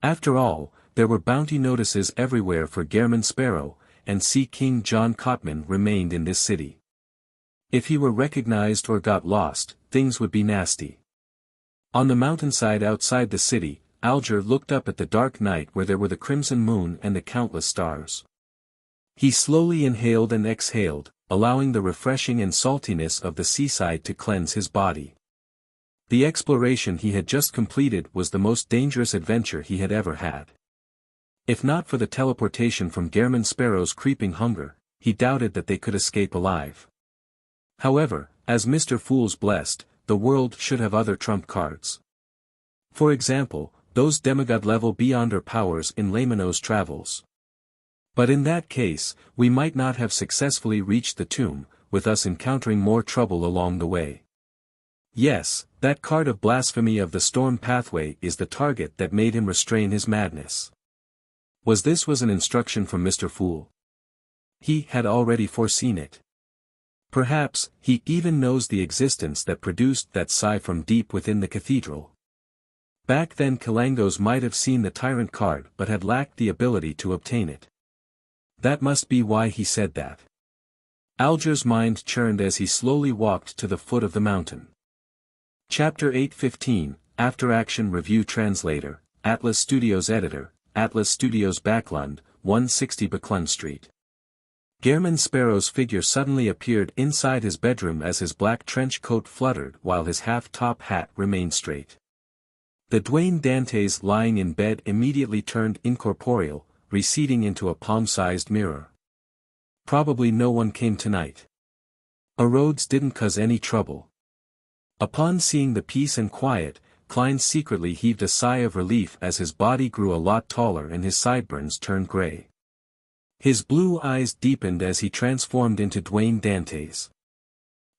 After all, there were bounty notices everywhere for Gairman Sparrow, and Sea King John Cotman remained in this city. If he were recognized or got lost, things would be nasty. On the mountainside outside the city, Alger looked up at the dark night where there were the crimson moon and the countless stars. He slowly inhaled and exhaled, allowing the refreshing and saltiness of the seaside to cleanse his body. The exploration he had just completed was the most dangerous adventure he had ever had. If not for the teleportation from Gairman Sparrow's creeping hunger, he doubted that they could escape alive. However, as Mr. Fool's blessed, the world should have other trump cards. For example, those demigod-level Beyonder powers in Lamino's travels. But in that case, we might not have successfully reached the tomb, with us encountering more trouble along the way. Yes, that card of blasphemy of the storm pathway is the target that made him restrain his madness. Was an instruction from Mr. Fool? He had already foreseen it. Perhaps, he even knows the existence that produced that sigh from deep within the cathedral. Back then Kalangos might have seen the tyrant card but had lacked the ability to obtain it. That must be why he said that. Alger's mind churned as he slowly walked to the foot of the mountain. Chapter 8:15, After Action Review Translator, Atlas Studios Editor, Atlas Studios Backlund, 160 Backlund Street. Gairman Sparrow's figure suddenly appeared inside his bedroom as his black trench coat fluttered while his half-top hat remained straight. The Dwayne Dantes lying in bed immediately turned incorporeal, receding into a palm-sized mirror. Probably no one came tonight. Rhodes didn't cause any trouble. Upon seeing the peace and quiet, Klein secretly heaved a sigh of relief as his body grew a lot taller and his sideburns turned gray. His blue eyes deepened as he transformed into Dwayne Dantes.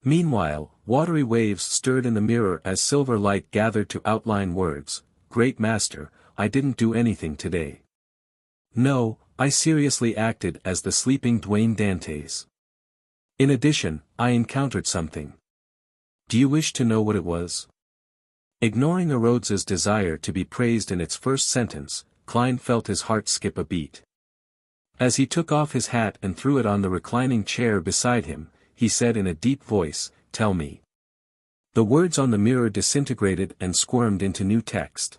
Meanwhile, watery waves stirred in the mirror as silver light gathered to outline words, "Great Master, I didn't do anything today. No, I seriously acted as the sleeping Dwayne Dantes. In addition, I encountered something. Do you wish to know what it was?" Ignoring Rhodes's desire to be praised in its first sentence, Klein felt his heart skip a beat. As he took off his hat and threw it on the reclining chair beside him, he said in a deep voice, "Tell me." The words on the mirror disintegrated and squirmed into new text.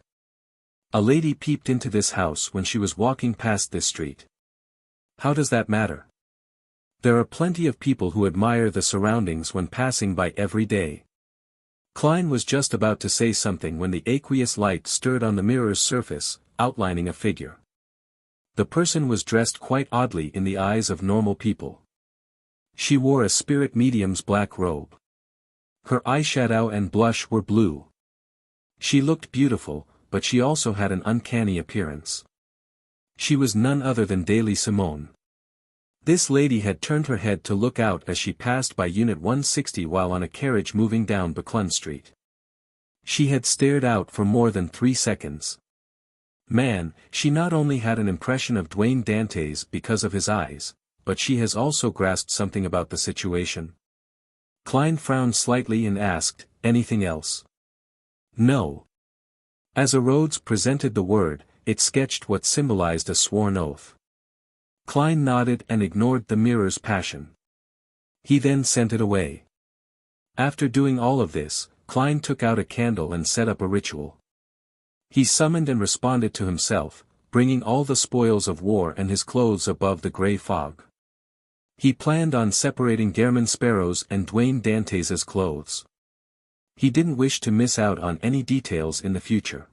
"A lady peeped into this house when she was walking past this street. How does that matter? There are plenty of people who admire the surroundings when passing by every day." Klein was just about to say something when the aqueous light stirred on the mirror's surface, outlining a figure. The person was dressed quite oddly in the eyes of normal people. She wore a spirit medium's black robe. Her eyeshadow and blush were blue. She looked beautiful, but she also had an uncanny appearance. She was none other than Daly Simone. This lady had turned her head to look out as she passed by Unit 160 while on a carriage moving down Backlund Street. She had stared out for more than 3 seconds. Man, she not only had an impression of Dwayne Dantes because of his eyes, but she has also grasped something about the situation. Klein frowned slightly and asked, "Anything else?" "No." As Rhodes presented the word, it sketched what symbolized a sworn oath. Klein nodded and ignored the mirror's passion. He then sent it away. After doing all of this, Klein took out a candle and set up a ritual. He summoned and responded to himself, bringing all the spoils of war and his clothes above the gray fog. He planned on separating Gairman Sparrow's and Dwayne Dantes's clothes. He didn't wish to miss out on any details in the future.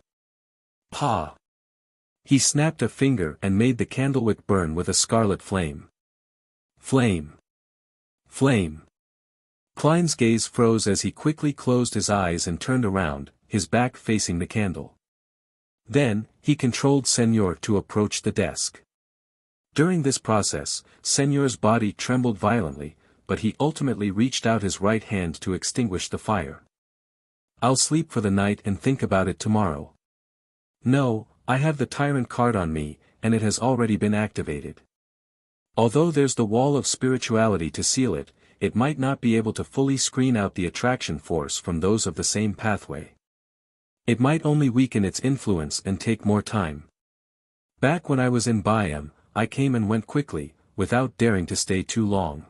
Pa! He snapped a finger and made the candlewick burn with a scarlet flame. Flame! Flame! Klein's gaze froze as he quickly closed his eyes and turned around, his back facing the candle. Then, he controlled Senor to approach the desk. During this process, Senor's body trembled violently, but he ultimately reached out his right hand to extinguish the fire. "I'll sleep for the night and think about it tomorrow." "No, I have the tyrant card on me, and it has already been activated. Although there's the wall of spirituality to seal it, it might not be able to fully screen out the attraction force from those of the same pathway. It might only weaken its influence and take more time. Back when I was in Biam, I came and went quickly, without daring to stay too long.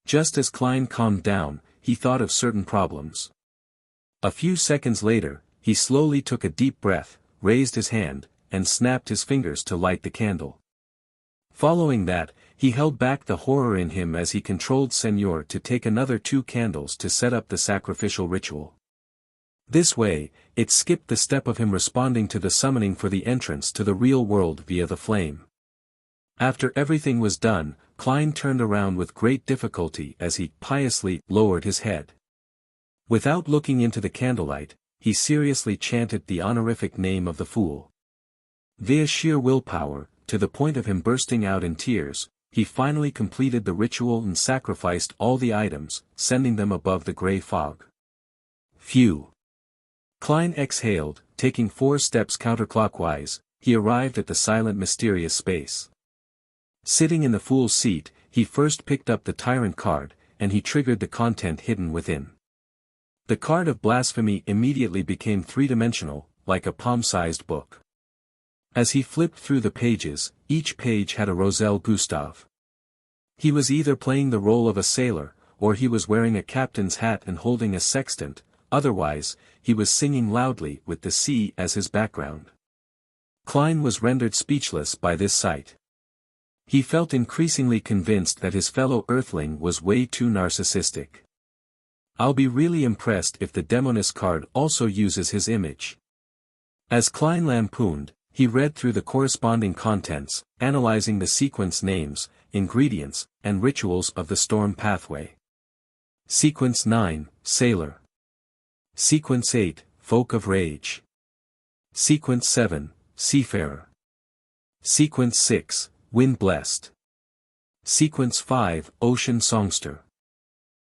Just as Klein calmed down, he thought of certain problems. A few seconds later, he slowly took a deep breath, raised his hand, and snapped his fingers to light the candle. Following that, he held back the horror in him as he controlled Senor to take another 2 candles to set up the sacrificial ritual. This way, it skipped the step of him responding to the summoning for the entrance to the real world via the flame. After everything was done, Klein turned around with great difficulty as he piously lowered his head. Without looking into the candlelight, he seriously chanted the honorific name of the fool. Via sheer willpower, to the point of him bursting out in tears, he finally completed the ritual and sacrificed all the items, sending them above the gray fog. Phew! Klein exhaled, taking 4 steps counterclockwise, he arrived at the silent mysterious space. Sitting in the fool's seat, he first picked up the tyrant card, and he triggered the content hidden within. The card of blasphemy immediately became 3-dimensional, like a palm-sized book. As he flipped through the pages, each page had a Roselle Gustave. He was either playing the role of a sailor, or he was wearing a captain's hat and holding a sextant, otherwise, he was singing loudly with the sea as his background. Klein was rendered speechless by this sight. He felt increasingly convinced that his fellow Earthling was way too narcissistic. I'll be really impressed if the Demoness card also uses his image. As Klein lampooned, he read through the corresponding contents, analyzing the sequence names, ingredients, and rituals of the storm pathway. Sequence 9, Sailor. Sequence 8, Folk of Rage. Sequence 7, Seafarer. Sequence 6, Wind Blessed. Sequence 5, Ocean Songster.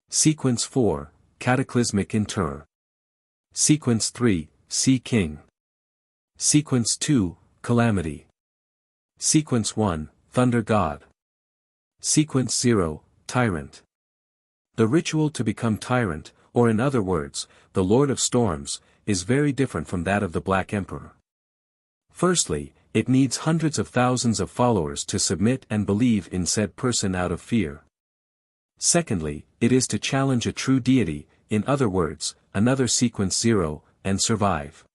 Sequence 4, Cataclysmic Interr. Sequence 3, Sea King. Sequence 2, Calamity. Sequence 1, Thunder God. Sequence 0, Tyrant. The ritual to become Tyrant, or in other words, the Lord of Storms, is very different from that of the Black Emperor. Firstly, it needs hundreds of thousands of followers to submit and believe in said person out of fear. Secondly, it is to challenge a true deity, in other words, another Sequence 0, and survive.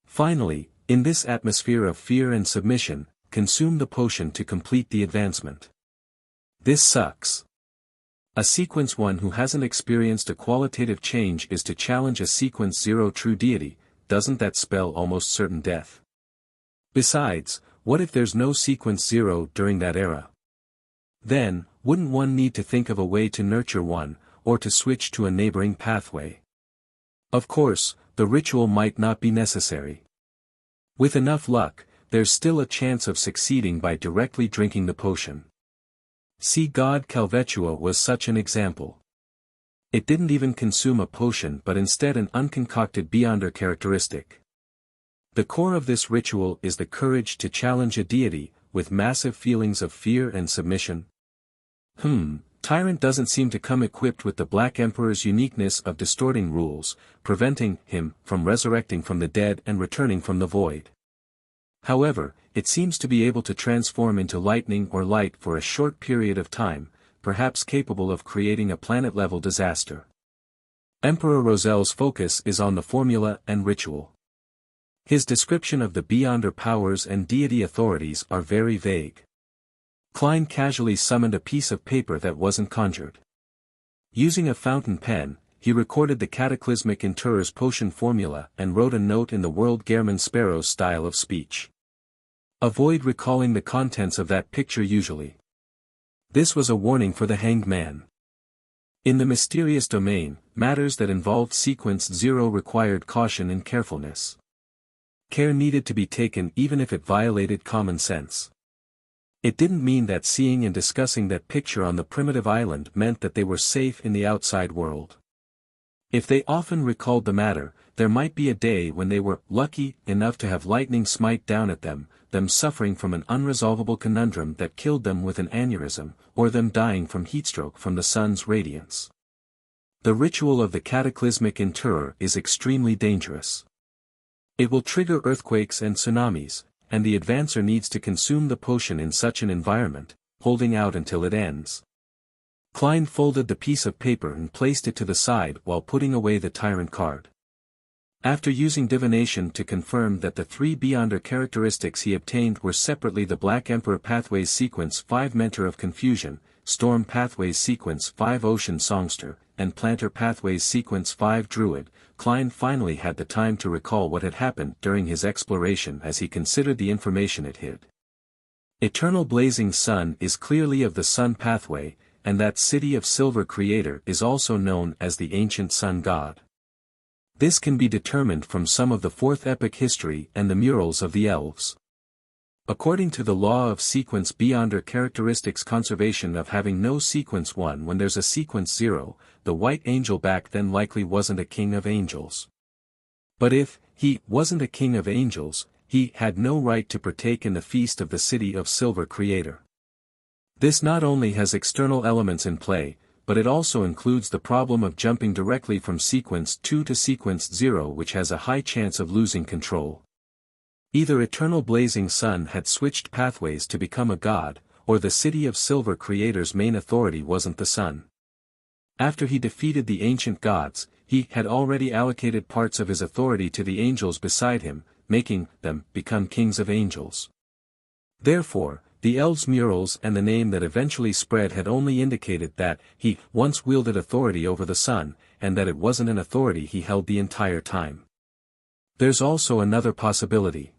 Finally, in this atmosphere of fear and submission, consume the potion to complete the advancement. This sucks. A Sequence 1 who hasn't experienced a qualitative change is to challenge a Sequence 0 true deity, doesn't that spell almost certain death? Besides, what if there's no Sequence 0 during that era? Then, wouldn't one need to think of a way to nurture one, or to switch to a neighboring pathway? Of course, the ritual might not be necessary. With enough luck, there's still a chance of succeeding by directly drinking the potion. See, God Calvetua was such an example. It didn't even consume a potion but instead an unconcocted Beyonder characteristic. The core of this ritual is the courage to challenge a deity, with massive feelings of fear and submission. Tyrant doesn't seem to come equipped with the Black Emperor's uniqueness of distorting rules, preventing him from resurrecting from the dead and returning from the void. However, it seems to be able to transform into lightning or light for a short period of time, perhaps capable of creating a planet-level disaster. Emperor Roselle's focus is on the formula and ritual. His description of the Beyonder powers and deity authorities are very vague. Klein casually summoned a piece of paper that wasn't conjured. Using a fountain pen, he recorded the Cataclysmic Interr's potion formula and wrote a note in the World German Sparrow's style of speech. Avoid recalling the contents of that picture usually. This was a warning for the hanged man. In the mysterious domain, matters that involved Sequence 0 required caution and carefulness. Care needed to be taken even if it violated common sense. It didn't mean that seeing and discussing that picture on the primitive island meant that they were safe in the outside world. If they often recalled the matter, there might be a day when they were lucky enough to have lightning smite down at them suffering from an unresolvable conundrum that killed them with an aneurysm, or them dying from heatstroke from the sun's radiance. The ritual of the cataclysmic interrer is extremely dangerous. It will trigger earthquakes and tsunamis, and the advancer needs to consume the potion in such an environment, holding out until it ends. Klein folded the piece of paper and placed it to the side while putting away the tyrant card. After using divination to confirm that the 3 Beyonder characteristics he obtained were separately the Black Emperor Pathways Sequence 5 Mentor of Confusion, Storm Pathways Sequence 5 Ocean Songster, and Planter Pathways Sequence 5 Druid, Klein finally had the time to recall what had happened during his exploration as he considered the information it hid. Eternal Blazing Sun is clearly of the Sun Pathway, and that City of Silver Creator is also known as the Ancient Sun God. This can be determined from some of the 4th epic history and the murals of the elves. According to the law of sequence Beyonder characteristics conservation of having no sequence 1 when there's a sequence 0, the white angel back then likely wasn't a king of angels. But if he wasn't a king of angels, he had no right to partake in the feast of the City of Silver Creator. This not only has external elements in play, but it also includes the problem of jumping directly from sequence 2 to sequence 0, which has a high chance of losing control. Either Eternal Blazing Sun had switched pathways to become a god, or the City of Silver Creator's main authority wasn't the sun. After he defeated the ancient gods, he had already allocated parts of his authority to the angels beside him, making them become kings of angels. Therefore, the elves' murals and the name that eventually spread had only indicated that he once wielded authority over the sun, and that it wasn't an authority he held the entire time. There's also another possibility.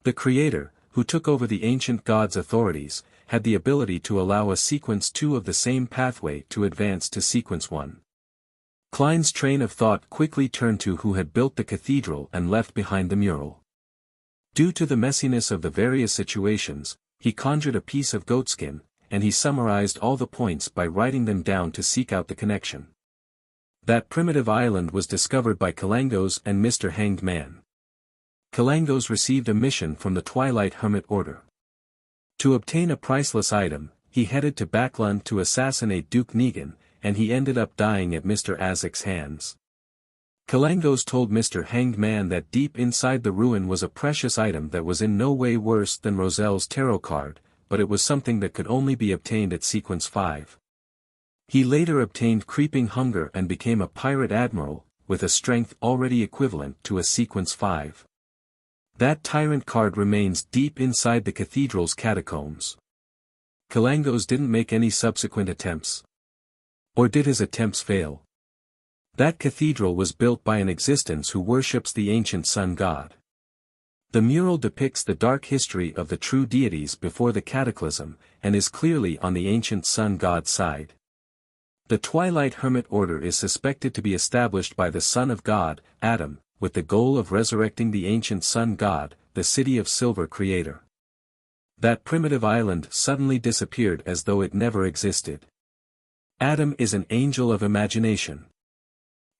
The Creator, who took over the ancient gods' authorities, had the ability to allow a sequence 2 of the same pathway to advance to sequence 1. Klein's train of thought quickly turned to who had built the cathedral and left behind the mural. Due to the messiness of the various situations, he conjured a piece of goatskin, and he summarized all the points by writing them down to seek out the connection. That primitive island was discovered by Kalangos and Mr. Hanged Man. Kalangos received a mission from the Twilight Hermit Order. To obtain a priceless item, he headed to Backlund to assassinate Duke Negan, and he ended up dying at Mr. Azek's hands. Kalangos told Mr. Hanged Man that deep inside the ruin was a precious item that was in no way worse than Roselle's tarot card, but it was something that could only be obtained at sequence 5. He later obtained Creeping Hunger and became a pirate admiral, with a strength already equivalent to a sequence 5. That tyrant card remains deep inside the cathedral's catacombs. Kalangos didn't make any subsequent attempts. Or did his attempts fail? That cathedral was built by an existence who worships the ancient sun god. The mural depicts the dark history of the true deities before the cataclysm, and is clearly on the ancient sun god's side. The Twilight Hermit Order is suspected to be established by the Son of God, Adam, with the goal of resurrecting the ancient sun god, the City of Silver Creator. That primitive island suddenly disappeared as though it never existed. Adam is an angel of imagination.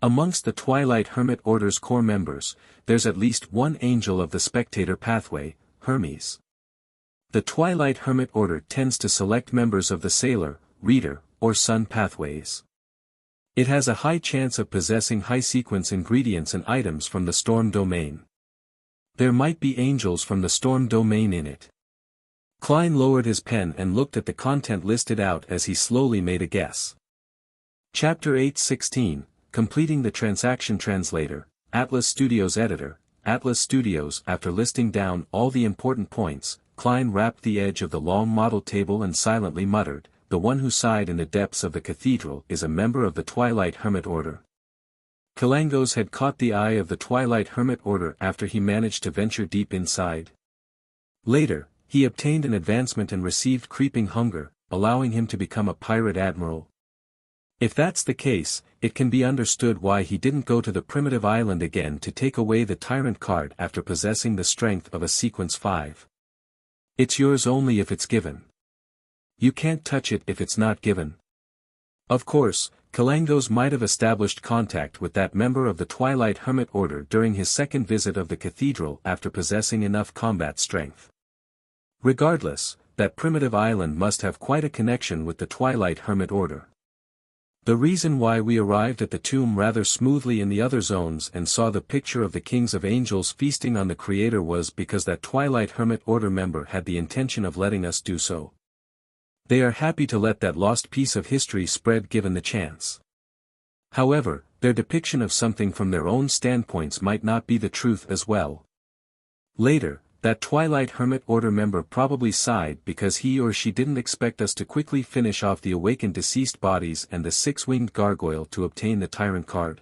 Amongst the Twilight Hermit Order's core members, there's at least one angel of the spectator pathway, Hermes. The Twilight Hermit Order tends to select members of the Sailor, Reader, or Sun pathways. It has a high chance of possessing high-sequence ingredients and items from the Storm Domain. There might be angels from the Storm Domain in it. Klein lowered his pen and looked at the content listed out as he slowly made a guess. Chapter 8:16. Completing the transaction translator, Atlas Studios editor, Atlas Studios. After listing down all the important points, Klein rapped the edge of the long model table and silently muttered, "The one who sighed in the depths of the cathedral is a member of the Twilight Hermit Order." Kalangos had caught the eye of the Twilight Hermit Order after he managed to venture deep inside. Later, he obtained an advancement and received Creeping Hunger, allowing him to become a pirate admiral. If that's the case, it can be understood why he didn't go to the primitive island again to take away the tyrant card after possessing the strength of a sequence 5. It's yours only if it's given. You can't touch it if it's not given. Of course, Kalangos might have established contact with that member of the Twilight Hermit Order during his second visit of the cathedral after possessing enough combat strength. Regardless, that primitive island must have quite a connection with the Twilight Hermit Order. The reason why we arrived at the tomb rather smoothly in the other zones and saw the picture of the kings of angels feasting on the Creator was because that Twilight Hermit Order member had the intention of letting us do so. They are happy to let that lost piece of history spread given the chance. However, their depiction of something from their own standpoints might not be the truth as well. Later, that Twilight Hermit Order member probably sighed because he or she didn't expect us to quickly finish off the awakened deceased bodies and the six-winged gargoyle to obtain the tyrant card.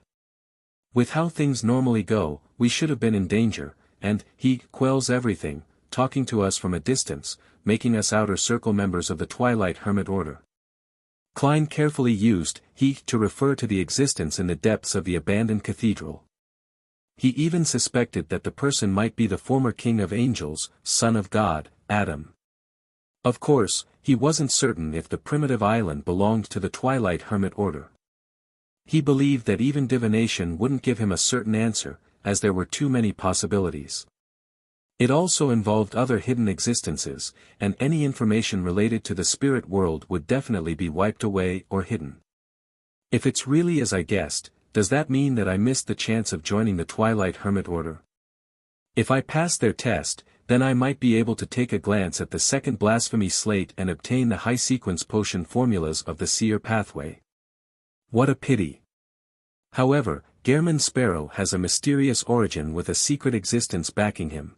With how things normally go, we should have been in danger, and he quells everything, talking to us from a distance, making us outer circle members of the Twilight Hermit Order. Klein carefully used he to refer to the existence in the depths of the abandoned cathedral. He even suspected that the person might be the former king of angels, son of God, Adam. Of course, he wasn't certain if the primitive island belonged to the Twilight Hermit Order. He believed that even divination wouldn't give him a certain answer, as there were too many possibilities. It also involved other hidden existences, and any information related to the spirit world would definitely be wiped away or hidden. If it's really as I guessed, does that mean that I missed the chance of joining the Twilight Hermit Order? If I pass their test, then I might be able to take a glance at the second blasphemy slate and obtain the high sequence potion formulas of the seer pathway. What a pity. However, Gehrman Sparrow has a mysterious origin with a secret existence backing him.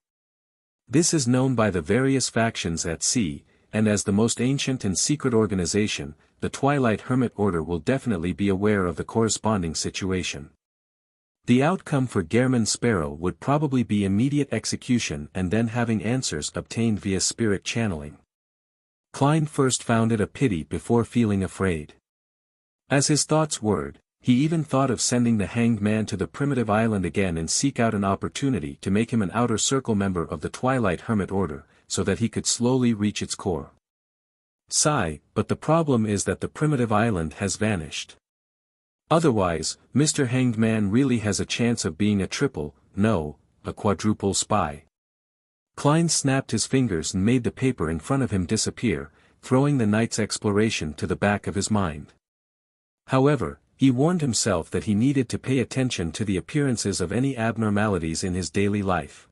This is known by the various factions at sea, and as the most ancient and secret organization, the Twilight Hermit Order will definitely be aware of the corresponding situation. The outcome for Gehrman Sparrow would probably be immediate execution and then having answers obtained via spirit channeling. Klein first found it a pity before feeling afraid. As his thoughts whirred, he even thought of sending the hanged man to the primitive island again and seek out an opportunity to make him an outer circle member of the Twilight Hermit Order, so that he could slowly reach its core. Sigh, but the problem is that the primitive island has vanished. Otherwise, Mr. Hanged Man really has a chance of being a triple, no, a quadruple spy. Klein snapped his fingers and made the paper in front of him disappear, throwing the night's exploration to the back of his mind. However, he warned himself that he needed to pay attention to the appearances of any abnormalities in his daily life.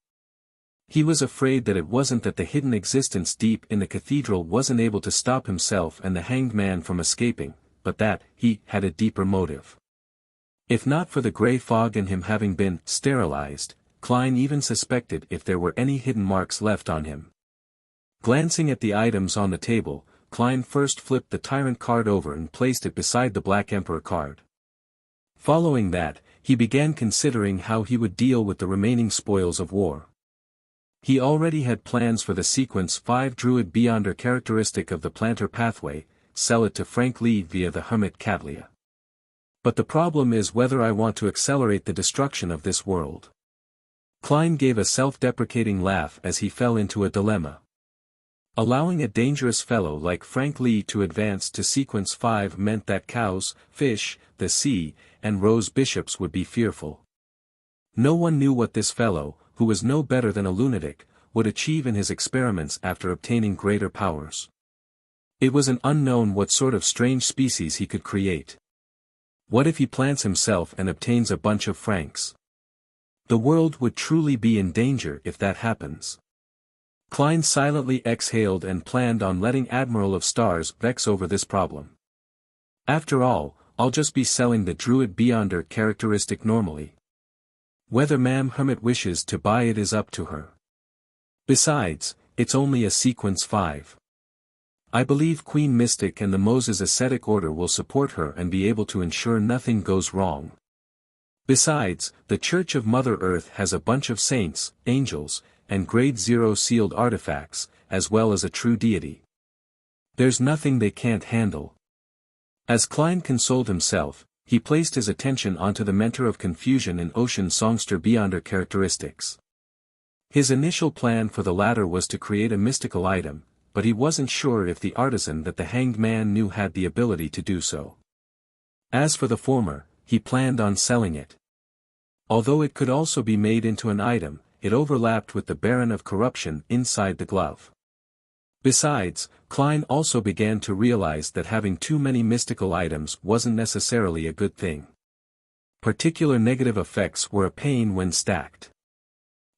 He was afraid that it wasn't that the hidden existence deep in the cathedral wasn't able to stop himself and the hanged man from escaping, but that he had a deeper motive. If not for the gray fog and him having been sterilized, Klein even suspected if there were any hidden marks left on him. Glancing at the items on the table, Klein first flipped the Tyrant card over and placed it beside the Black Emperor card. Following that, he began considering how he would deal with the remaining spoils of war. He already had plans for the Sequence 5 Druid Beyonder characteristic of the Planter pathway, sell it to Frank Lee via the Hermit Catlia. But the problem is whether I want to accelerate the destruction of this world. Klein gave a self-deprecating laugh as he fell into a dilemma. Allowing a dangerous fellow like Frank Lee to advance to Sequence 5 meant that cows, fish, the sea, and rose bishops would be fearful. No one knew what this fellow, who was no better than a lunatic, would achieve in his experiments after obtaining greater powers. It was an unknown what sort of strange species he could create. What if he plants himself and obtains a bunch of Franks? The world would truly be in danger if that happens. Klein silently exhaled and planned on letting Admiral of Stars vex over this problem. After all, I'll just be selling the Druid Beyonder characteristic normally. Whether Ma'am Hermit wishes to buy it is up to her. Besides, it's only a Sequence 5. I believe Queen Mystic and the Moses Ascetic Order will support her and be able to ensure nothing goes wrong. Besides, the Church of Mother Earth has a bunch of saints, angels, and Grade 0 sealed artifacts, as well as a true deity. There's nothing they can't handle. As Klein consoled himself, he placed his attention onto the Mentor of Confusion and Ocean Songster Beyonder characteristics. His initial plan for the latter was to create a mystical item, but he wasn't sure if the artisan that the Hanged Man knew had the ability to do so. As for the former, he planned on selling it. Although it could also be made into an item, it overlapped with the Baron of Corruption inside the glove. Besides, Klein also began to realize that having too many mystical items wasn't necessarily a good thing. Particular negative effects were a pain when stacked.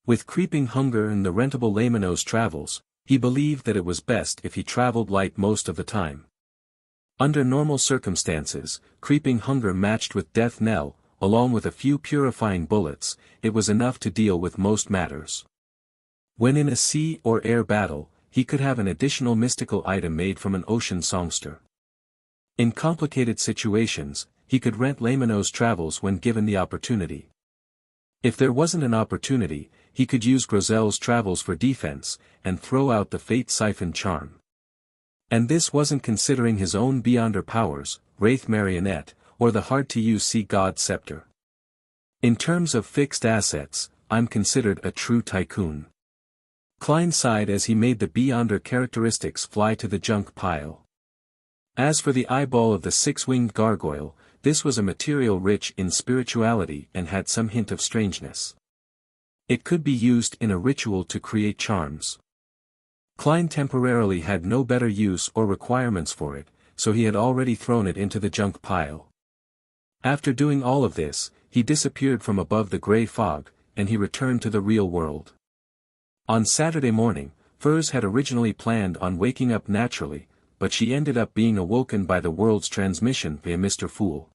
With creeping hunger and the rentable Laymanos travels, he believed that it was best if he traveled light most of the time. Under normal circumstances, creeping hunger matched with death knell, along with a few purifying bullets, it was enough to deal with most matters. When in a sea or air battle, he could have an additional mystical item made from an ocean songster. In complicated situations, he could rent Laymanos travels when given the opportunity. If there wasn't an opportunity, he could use Grozel's travels for defense, and throw out the Fate Siphon charm. And this wasn't considering his own Beyonder powers, Wraith Marionette, or the hard-to-use Sea God Scepter. In terms of fixed assets, I'm considered a true tycoon. Klein sighed as he made the Beyonder characteristics fly to the junk pile. As for the eyeball of the six-winged gargoyle, this was a material rich in spirituality and had some hint of strangeness. It could be used in a ritual to create charms. Klein temporarily had no better use or requirements for it, so he had already thrown it into the junk pile. After doing all of this, he disappeared from above the gray fog, and he returned to the real world. On Saturday morning, Furs had originally planned on waking up naturally, but she ended up being awoken by the world's transmission via Mr. Fool.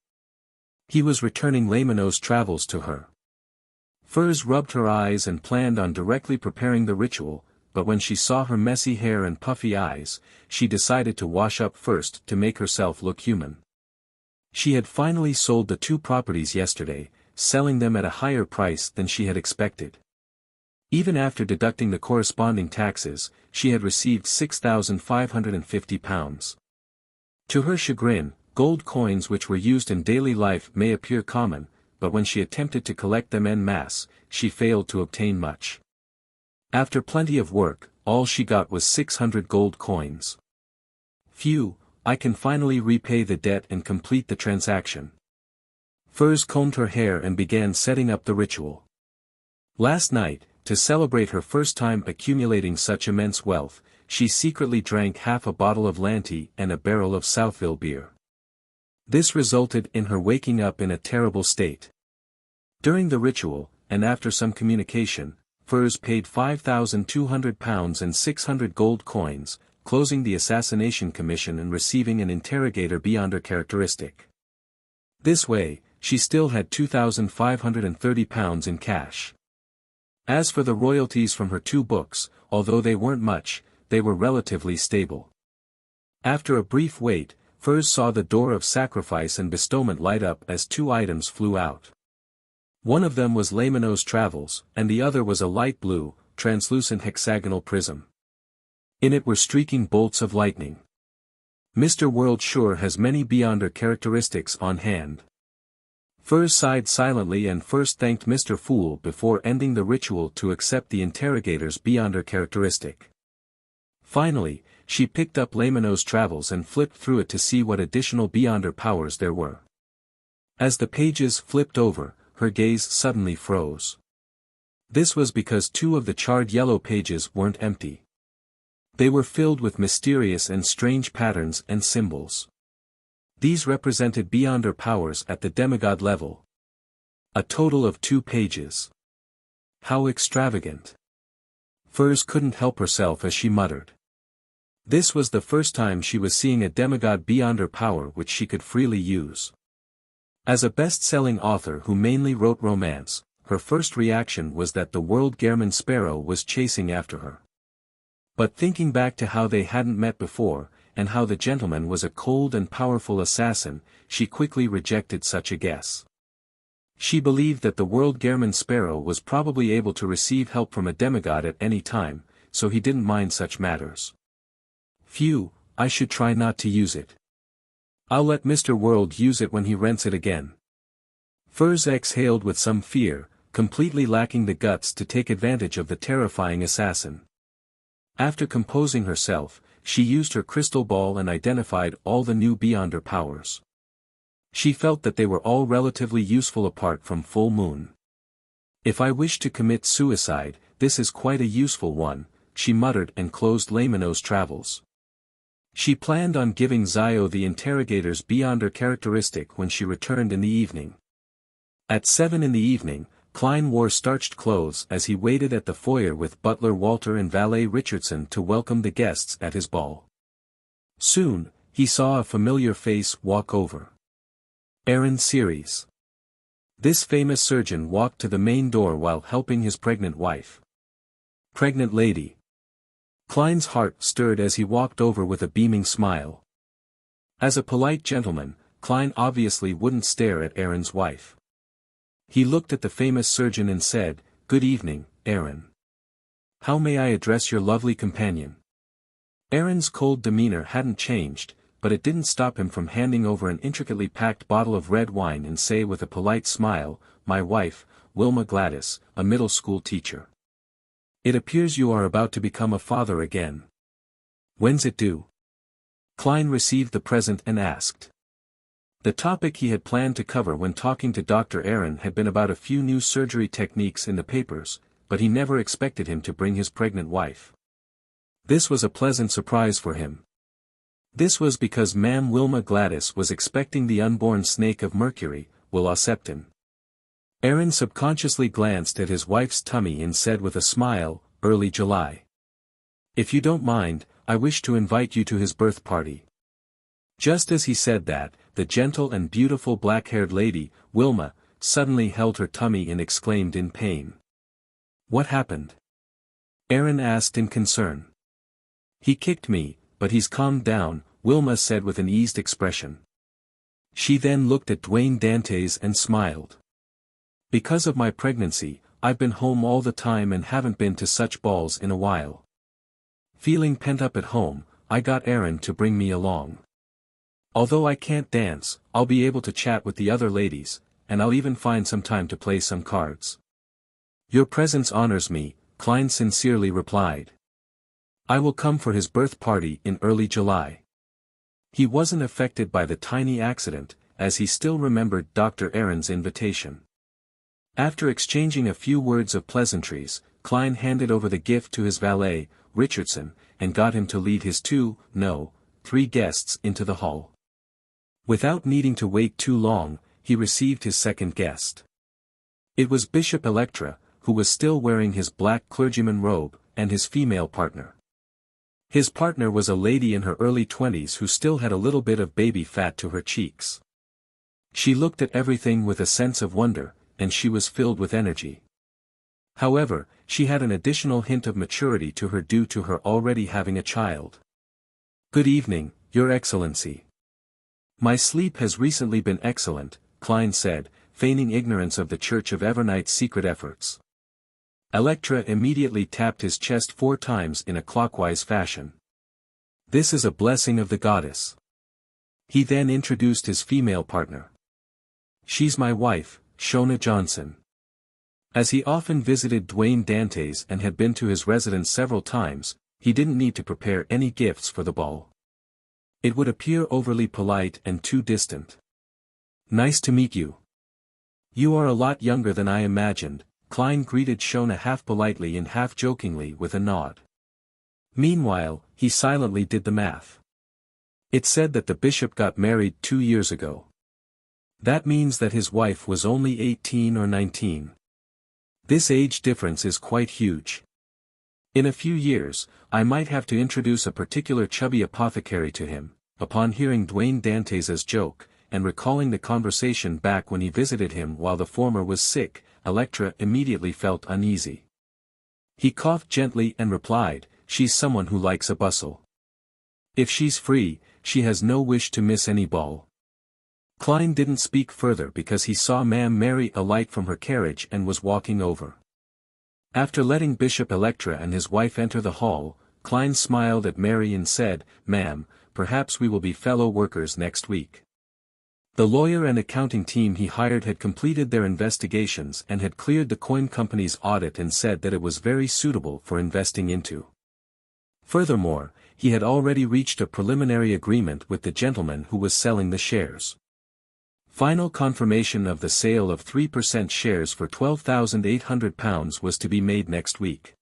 He was returning Laymanos travels to her. Furs rubbed her eyes and planned on directly preparing the ritual, but when she saw her messy hair and puffy eyes, she decided to wash up first to make herself look human. She had finally sold the 2 properties yesterday, selling them at a higher price than she had expected. Even after deducting the corresponding taxes, she had received £6,550. To her chagrin, gold coins which were used in daily life may appear common, but when she attempted to collect them en masse, she failed to obtain much. After plenty of work, all she got was 600 gold coins. Phew, I can finally repay the debt and complete the transaction. Furs combed her hair and began setting up the ritual. Last night, to celebrate her first time accumulating such immense wealth, she secretly drank half a bottle of Lanty and a barrel of Southville beer. This resulted in her waking up in a terrible state. During the ritual, and after some communication, Furs paid £5,200 and 600 gold coins, closing the assassination commission and receiving an interrogator Beyonder characteristic. This way, she still had £2,530 in cash. As for the royalties from her 2 books, although they weren't much, they were relatively stable. After a brief wait, Furs saw the door of sacrifice and bestowment light up as 2 items flew out. One of them was Laymanos Travels, and the other was a light blue, translucent hexagonal prism. In it were streaking bolts of lightning. Mr. World sure has many Beyonder characteristics on hand. Furs sighed silently and first thanked Mr. Fool before ending the ritual to accept the interrogator's Beyonder characteristic. Finally, she picked up Laymanos Travels and flipped through it to see what additional Beyonder powers there were. As the pages flipped over, her gaze suddenly froze. This was because 2 of the charred yellow pages weren't empty. They were filled with mysterious and strange patterns and symbols. These represented Beyonder powers at the demigod level. A total of 2 pages. How extravagant. Furs couldn't help herself as she muttered. This was the first time she was seeing a demigod Beyonder power which she could freely use. As a best-selling author who mainly wrote romance, her first reaction was that the World Gehrman Sparrow was chasing after her. But thinking back to how they hadn't met before, and how the gentleman was a cold and powerful assassin, she quickly rejected such a guess. She believed that the World Gehrman Sparrow was probably able to receive help from a demigod at any time, so he didn't mind such matters. Phew, I should try not to use it. I'll let Mr. World use it when he rents it again. Furs exhaled with some fear, completely lacking the guts to take advantage of the terrifying assassin. After composing herself, she used her crystal ball and identified all the new Beyonder powers. She felt that they were all relatively useful apart from full moon. If I wish to commit suicide, this is quite a useful one, she muttered and closed Lamino's travels. She planned on giving Zio the interrogators beyond her characteristic when she returned in the evening. At 7 in the evening, Klein wore starched clothes as he waited at the foyer with butler Walter and valet Richardson to welcome the guests at his ball. Soon, he saw a familiar face walk over. Aaron Series. This famous surgeon walked to the main door while helping his pregnant wife. Pregnant lady. Klein's heart stirred as he walked over with a beaming smile. As a polite gentleman, Klein obviously wouldn't stare at Aaron's wife. He looked at the famous surgeon and said, "Good evening, Aaron. How may I address your lovely companion?" Aaron's cold demeanor hadn't changed, but it didn't stop him from handing over an intricately packed bottle of red wine and say with a polite smile, "My wife, Wilma Gladys, a middle school teacher. It appears you are about to become a father again. When's it due?" Klein received the present and asked. The topic he had planned to cover when talking to Dr. Aaron had been about a few new surgery techniques in the papers, but he never expected him to bring his pregnant wife. This was a pleasant surprise for him. This was because Ma'am Wilma Gladys was expecting the unborn snake of Mercury, Will Septon. Aaron subconsciously glanced at his wife's tummy and said with a smile, "Early July. If you don't mind, I wish to invite you to his birth party." Just as he said that, the gentle and beautiful black-haired lady, Wilma, suddenly held her tummy and exclaimed in pain. "What happened?" Aaron asked in concern. "He kicked me, but he's calmed down," Wilma said with an eased expression. She then looked at Dwayne Dantes and smiled. "Because of my pregnancy, I've been home all the time and haven't been to such balls in a while. Feeling pent up at home, I got Aaron to bring me along. Although I can't dance, I'll be able to chat with the other ladies, and I'll even find some time to play some cards." "Your presence honors me," Klein sincerely replied. "I will come for his birth party in early July." He wasn't affected by the tiny accident, as he still remembered Dr. Aaron's invitation. After exchanging a few words of pleasantries, Klein handed over the gift to his valet, Richardson, and got him to lead his 3 guests into the hall. Without needing to wait too long, he received his second guest. It was Bishop Electra, who was still wearing his black clergyman robe, and his female partner. His partner was a lady in her early 20s who still had a little bit of baby fat to her cheeks. She looked at everything with a sense of wonder, and she was filled with energy. However, she had an additional hint of maturity to her due to her already having a child. "Good evening, Your Excellency. My sleep has recently been excellent," Klein said, feigning ignorance of the Church of Evernight's secret efforts. Electra immediately tapped his chest 4 times in a clockwise fashion. "This is a blessing of the goddess." He then introduced his female partner. "She's my wife, Shona Johnson." As he often visited Dwayne Dantes and had been to his residence several times, he didn't need to prepare any gifts for the ball. It would appear overly polite and too distant. "Nice to meet you. You are a lot younger than I imagined," Klein greeted Shona half politely and half jokingly with a nod. Meanwhile, he silently did the math. It said that the bishop got married 2 years ago. That means that his wife was only 18 or 19. This age difference is quite huge. In a few years, I might have to introduce a particular chubby apothecary to him. Upon hearing Dwayne Dantes' joke, and recalling the conversation back when he visited him while the former was sick, Electra immediately felt uneasy. He coughed gently and replied, "She's someone who likes a bustle. If she's free, she has no wish to miss any ball." Klein didn't speak further because he saw Ma'am Mary alight from her carriage and was walking over. After letting Bishop Electra and his wife enter the hall, Klein smiled at Mary and said, "Ma'am, perhaps we will be fellow workers next week." The lawyer and accounting team he hired had completed their investigations and had cleared the coin company's audit and said that it was very suitable for investing into. Furthermore, he had already reached a preliminary agreement with the gentleman who was selling the shares. Final confirmation of the sale of 3% shares for £12,800 was to be made next week.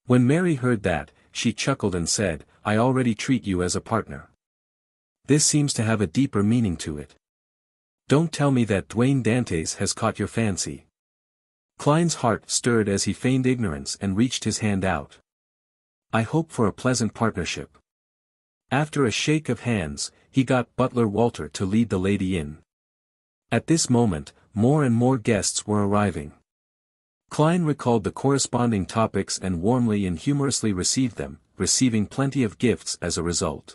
When Mary heard that, she chuckled and said, "I already treat you as a partner. This seems to have a deeper meaning to it. Don't tell me that Dwayne Dantes has caught your fancy." Klein's heart stirred as he feigned ignorance and reached his hand out. "I hope for a pleasant partnership." After a shake of hands, he got butler Walter to lead the lady in. At this moment, more and more guests were arriving. Klein recalled the corresponding topics and warmly and humorously received them, receiving plenty of gifts as a result.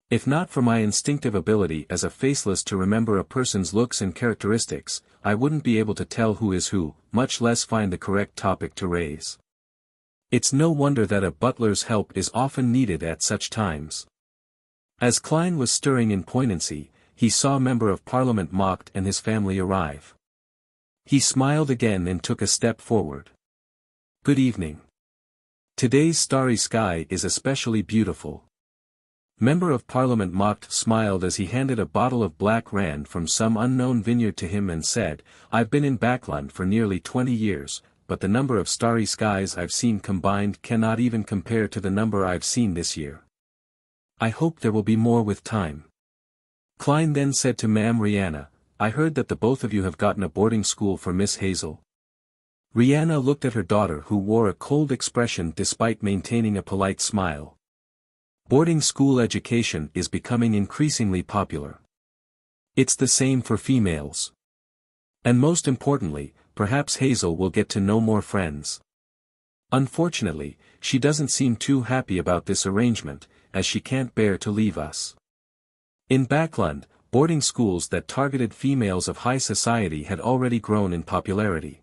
If not for my instinctive ability as a faceless to remember a person's looks and characteristics, I wouldn't be able to tell who is who, much less find the correct topic to raise. It's no wonder that a butler's help is often needed at such times. As Klein was stirring in poignancy, he saw Member of Parliament Mocked and his family arrive. He smiled again and took a step forward. "Good evening. Today's starry sky is especially beautiful." Member of Parliament Mocked smiled as he handed a bottle of Black Rand from some unknown vineyard to him and said, "I've been in Backland for nearly 20 years, but the number of starry skies I've seen combined cannot even compare to the number I've seen this year. I hope there will be more with time." Klein then said to Ma'am Rihanna, "I heard that the both of you have gotten a boarding school for Miss Hazel." Rihanna looked at her daughter, who wore a cold expression despite maintaining a polite smile. Boarding school education is becoming increasingly popular. It's the same for females. And most importantly, perhaps Hazel will get to know more friends. Unfortunately, she doesn't seem too happy about this arrangement, as she can't bear to leave us. In Backland, boarding schools that targeted females of high society had already grown in popularity.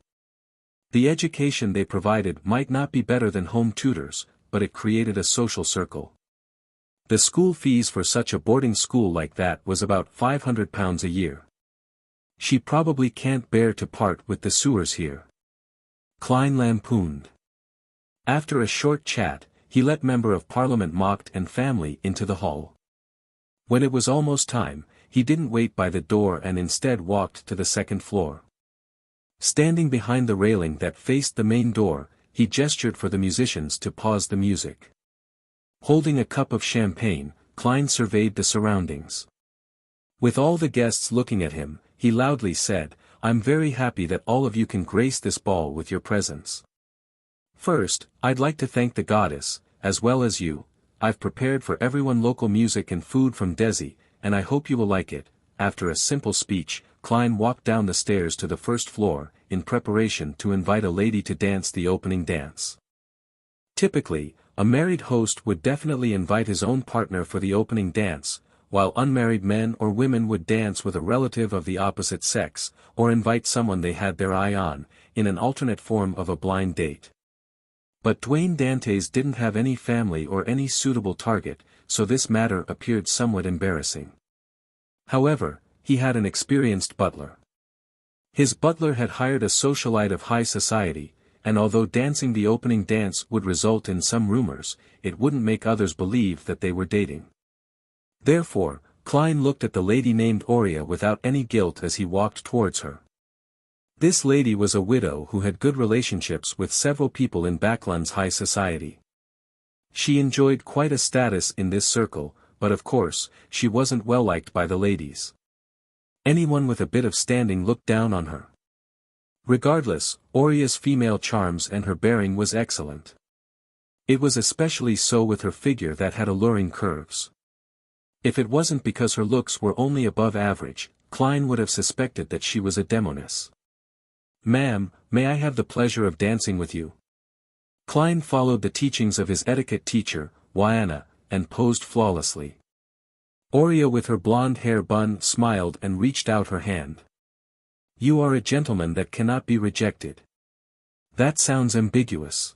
The education they provided might not be better than home tutors, but it created a social circle. The school fees for such a boarding school like that was about £500 a year. She probably can't bear to part with the sewers here. Klein lampooned. After a short chat, he let Member of Parliament Mocked and family into the hall. When it was almost time, he didn't wait by the door and instead walked to the second floor. Standing behind the railing that faced the main door, he gestured for the musicians to pause the music. Holding a cup of champagne, Klein surveyed the surroundings. With all the guests looking at him, he loudly said, "I'm very happy that all of you can grace this ball with your presence. First, I'd like to thank the goddess, as well as you. I've prepared for everyone local music and food from Desi, and I hope you will like it." After a simple speech, Klein walked down the stairs to the first floor, in preparation to invite a lady to dance the opening dance. Typically, a married host would definitely invite his own partner for the opening dance, while unmarried men or women would dance with a relative of the opposite sex, or invite someone they had their eye on, in an alternate form of a blind date. But Dwayne Dantes didn't have any family or any suitable target, so this matter appeared somewhat embarrassing. However, he had an experienced butler. His butler had hired a socialite of high society, and although dancing the opening dance would result in some rumors, it wouldn't make others believe that they were dating. Therefore, Klein looked at the lady named Aurea without any guilt as he walked towards her. This lady was a widow who had good relationships with several people in Backland's high society. She enjoyed quite a status in this circle, but of course, she wasn't well liked by the ladies. Anyone with a bit of standing looked down on her. Regardless, Aurea's female charms and her bearing was excellent. It was especially so with her figure that had alluring curves. If it wasn't because her looks were only above average, Klein would have suspected that she was a demoness. "Ma'am, may I have the pleasure of dancing with you?" Klein followed the teachings of his etiquette teacher, Wiana, and posed flawlessly. Aurea with her blonde hair bun smiled and reached out her hand. "You are a gentleman that cannot be rejected." That sounds ambiguous.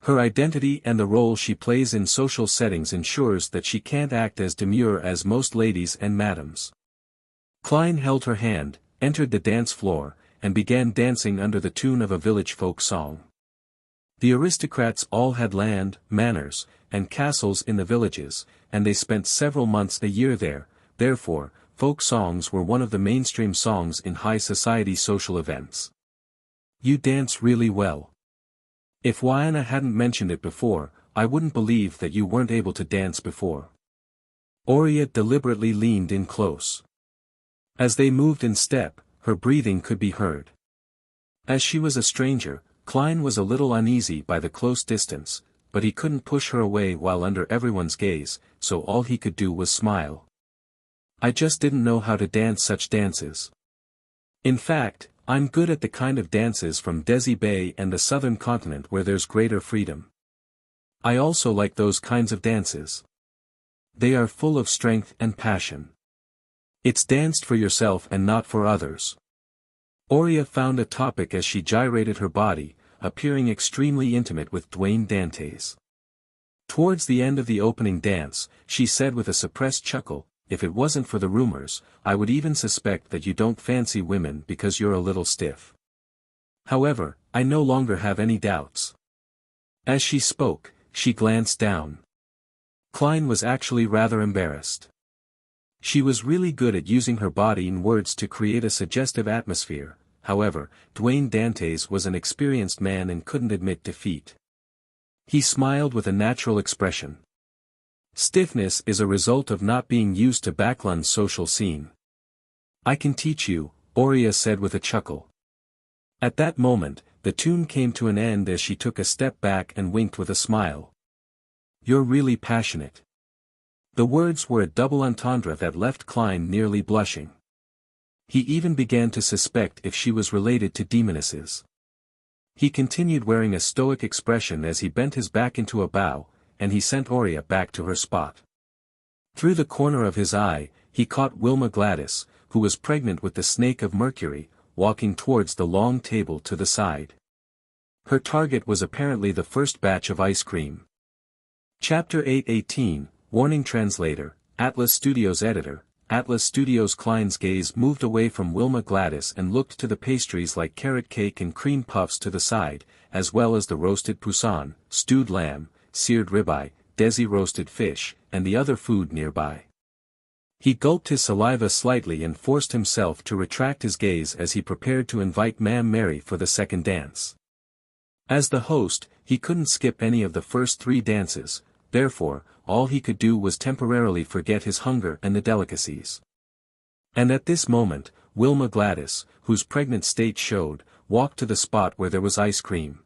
Her identity and the role she plays in social settings ensures that she can't act as demure as most ladies and madams. Klein held her hand, entered the dance floor, and began dancing under the tune of a village folk song. The aristocrats all had land, manors, and castles in the villages, and they spent several months a year there. Therefore, folk songs were one of the mainstream songs in high society social events. You dance really well. If Wiana hadn't mentioned it before, I wouldn't believe that you weren't able to dance before. Aurea deliberately leaned in close. As they moved in step, her breathing could be heard. As she was a stranger, Klein was a little uneasy by the close distance, but he couldn't push her away while under everyone's gaze, so all he could do was smile. I just didn't know how to dance such dances. In fact, I'm good at the kind of dances from Desi Bay and the southern continent where there's greater freedom. I also like those kinds of dances. They are full of strength and passion. It's danced for yourself and not for others. Aurea found a topic as she gyrated her body, appearing extremely intimate with Dwayne Dantes. Towards the end of the opening dance, she said with a suppressed chuckle, "If it wasn't for the rumors, I would even suspect that you don't fancy women because you're a little stiff. However, I no longer have any doubts." As she spoke, she glanced down. Klein was actually rather embarrassed. She was really good at using her body and words to create a suggestive atmosphere. However, Dwayne Dantes was an experienced man and couldn't admit defeat. He smiled with a natural expression. Stiffness is a result of not being used to Backlund's social scene. I can teach you, Aurea said with a chuckle. At that moment, the tune came to an end as she took a step back and winked with a smile. You're really passionate. The words were a double entendre that left Klein nearly blushing. He even began to suspect if she was related to demonesses. He continued wearing a stoic expression as he bent his back into a bow, and he sent Aurea back to her spot. Through the corner of his eye, he caught Wilma Gladys, who was pregnant with the Snake of Mercury, walking towards the long table to the side. Her target was apparently the first batch of ice cream. Chapter 8:18, Warning Translator, Atlas Studios Editor, Atlas Studios. Klein's gaze moved away from Wilma Gladys and looked to the pastries like carrot cake and cream puffs to the side, as well as the roasted poussin, stewed lamb, seared ribeye, Desi roasted fish, and the other food nearby. He gulped his saliva slightly and forced himself to retract his gaze as he prepared to invite Ma'am Mary for the second dance. As the host, he couldn't skip any of the first 3 dances, therefore, all he could do was temporarily forget his hunger and the delicacies. And at this moment, Wilma Gladys, whose pregnant state showed, walked to the spot where there was ice cream.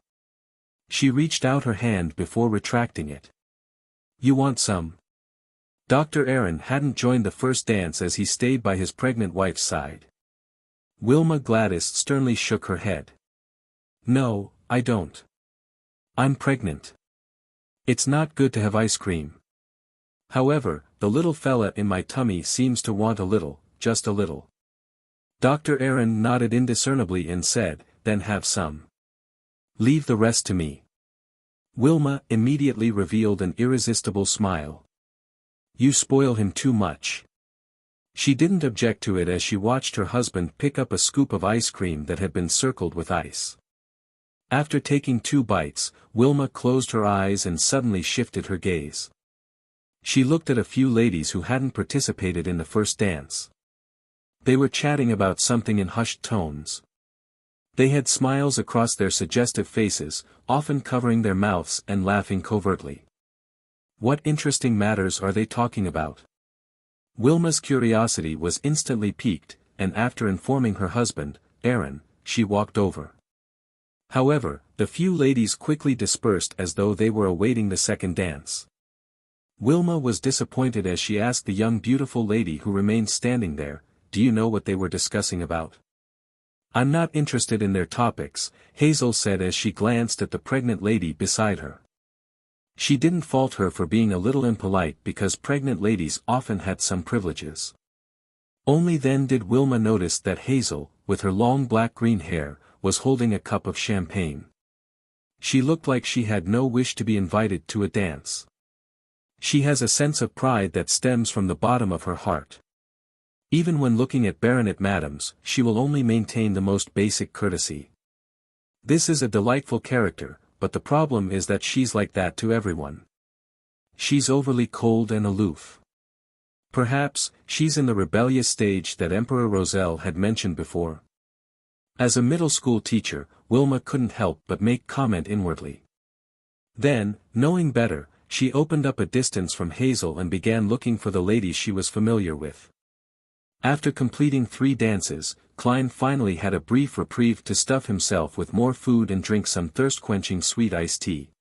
She reached out her hand before retracting it. You want some? Dr. Aaron hadn't joined the first dance as he stayed by his pregnant wife's side. Wilma Gladys sternly shook her head. No, I don't. I'm pregnant. It's not good to have ice cream. However, the little fella in my tummy seems to want a little, just a little. Dr. Aaron nodded indiscernibly and said, then have some. Leave the rest to me. Wilma immediately revealed an irresistible smile. You spoil him too much. She didn't object to it as she watched her husband pick up a scoop of ice cream that had been circled with ice. After taking 2 bites, Wilma closed her eyes and suddenly shifted her gaze. She looked at a few ladies who hadn't participated in the first dance. They were chatting about something in hushed tones. They had smiles across their suggestive faces, often covering their mouths and laughing covertly. What interesting matters are they talking about? Wilma's curiosity was instantly piqued, and after informing her husband, Aaron, she walked over. However, the few ladies quickly dispersed as though they were awaiting the second dance. Wilma was disappointed as she asked the young beautiful lady who remained standing there, do you know what they were discussing about? I'm not interested in their topics, Hazel said as she glanced at the pregnant lady beside her. She didn't fault her for being a little impolite because pregnant ladies often had some privileges. Only then did Wilma notice that Hazel, with her long black-green hair, was holding a cup of champagne. She looked like she had no wish to be invited to a dance. She has a sense of pride that stems from the bottom of her heart. Even when looking at Baronet madams, she will only maintain the most basic courtesy. This is a delightful character, but the problem is that she's like that to everyone. She's overly cold and aloof. Perhaps, she's in the rebellious stage that Emperor Roselle had mentioned before. As a middle school teacher, Wilma couldn't help but make comment inwardly. Then, knowing better, she opened up a distance from Hazel and began looking for the ladies she was familiar with. After completing 3 dances, Klein finally had a brief reprieve to stuff himself with more food and drink some thirst-quenching sweet iced tea.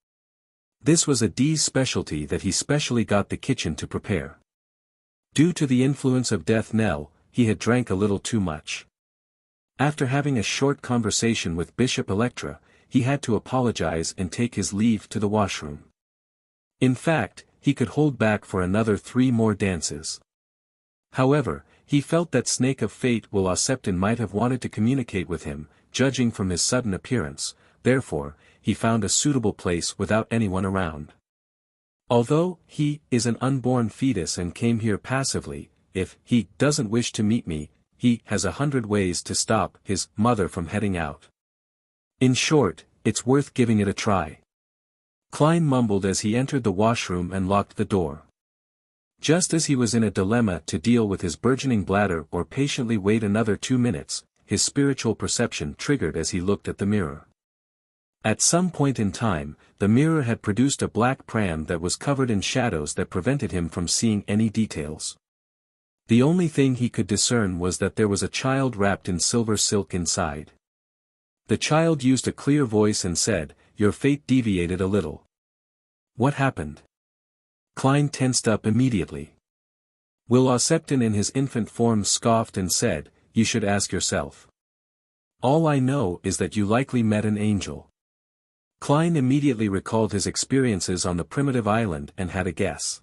This was a D's specialty that he specially got the kitchen to prepare. Due to the influence of Death Knell, he had drank a little too much. After having a short conversation with Bishop Electra, he had to apologize and take his leave to the washroom. In fact, he could hold back for another 3 more dances. However, he felt that Snake of Fate Will Septon might have wanted to communicate with him, judging from his sudden appearance, therefore, he found a suitable place without anyone around. Although he is an unborn fetus and came here passively, if he doesn't wish to meet me, he has 100 ways to stop his mother from heading out. In short, it's worth giving it a try. Klein mumbled as he entered the washroom and locked the door. Just as he was in a dilemma to deal with his burgeoning bladder or patiently wait another 2 minutes, his spiritual perception triggered as he looked at the mirror. At some point in time, the mirror had produced a black pram that was covered in shadows that prevented him from seeing any details. The only thing he could discern was that there was a child wrapped in silver silk inside. The child used a clear voice and said, "Your fate deviated a little." What happened? Klein tensed up immediately. Will Septon in his infant form scoffed and said, "You should ask yourself. All I know is that you likely met an angel." Klein immediately recalled his experiences on the primitive island and had a guess.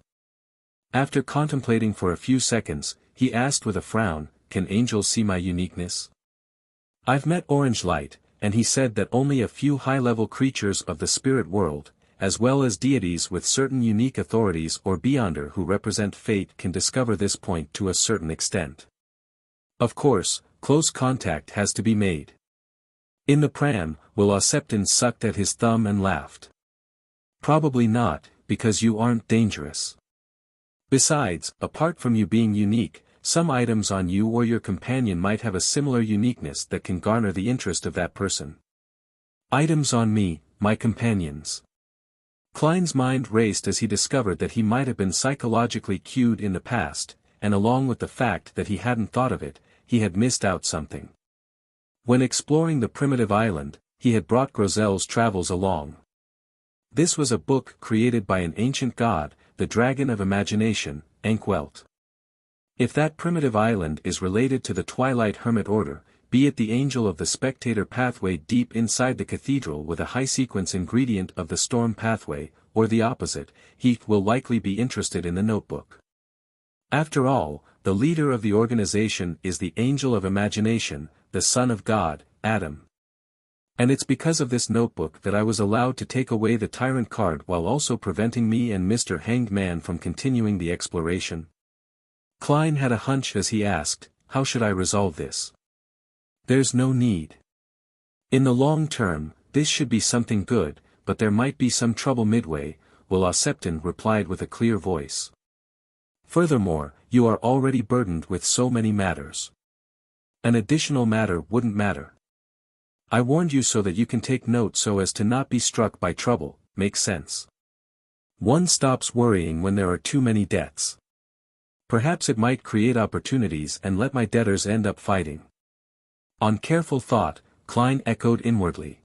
After contemplating for a few seconds, he asked with a frown, "Can angels see my uniqueness?" "I've met Orange Light, and he said that only a few high-level creatures of the spirit world, as well as deities with certain unique authorities or beyonder who represent fate can discover this point to a certain extent. Of course, close contact has to be made." In the pram, Will Septon sucked at his thumb and laughed. "Probably not, because you aren't dangerous. Besides, apart from you being unique, some items on you or your companion might have a similar uniqueness that can garner the interest of that person." Items on me, my companions. Klein's mind raced as he discovered that he might have been psychologically cued in the past, and along with the fact that he hadn't thought of it, he had missed out something. When exploring the primitive island, he had brought Groselle's travels along. This was a book created by an ancient god, the Dragon of Imagination, Ankwelt. If that primitive island is related to the Twilight Hermit Order, be it the Angel of the Spectator pathway deep inside the cathedral with a high-sequence ingredient of the Storm pathway, or the opposite, he will likely be interested in the notebook. After all, the leader of the organization is the Angel of Imagination, the Son of God, Adam. And it's because of this notebook that I was allowed to take away the Tyrant card while also preventing me and Mr. Hanged Man from continuing the exploration. Klein had a hunch as he asked, "How should I resolve this?" "There's no need. In the long term, this should be something good, but there might be some trouble midway," Will Septon replied with a clear voice. "Furthermore, you are already burdened with so many matters. An additional matter wouldn't matter. I warned you so that you can take note so as to not be struck by trouble, makes sense. One stops worrying when there are too many debts. Perhaps it might create opportunities and let my debtors end up fighting." On careful thought, Klein echoed inwardly.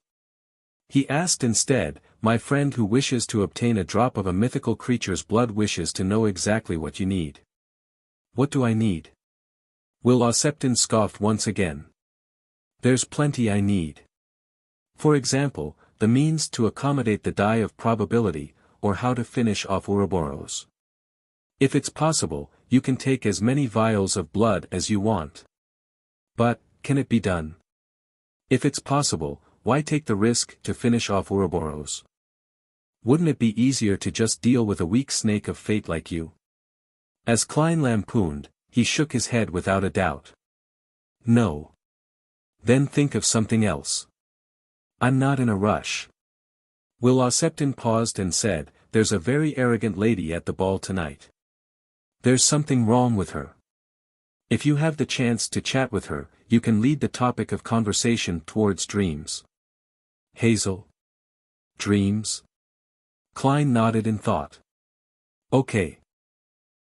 He asked instead, "My friend who wishes to obtain a drop of a mythical creature's blood wishes to know exactly what you need." "What do I need?" Will Septon scoffed once again. "There's plenty I need. For example, the means to accommodate the die of probability, or how to finish off Ouroboros. If it's possible, you can take as many vials of blood as you want. But, can it be done? If it's possible, why take the risk to finish off Ouroboros? Wouldn't it be easier to just deal with a weak snake of fate like you?" As Klein lampooned, he shook his head without a doubt. "No. Then think of something else. I'm not in a rush." Will Septon paused and said, "There's a very arrogant lady at the ball tonight. There's something wrong with her. If you have the chance to chat with her, you can lead the topic of conversation towards dreams. Hazel? Dreams? Klein nodded in thought. Okay.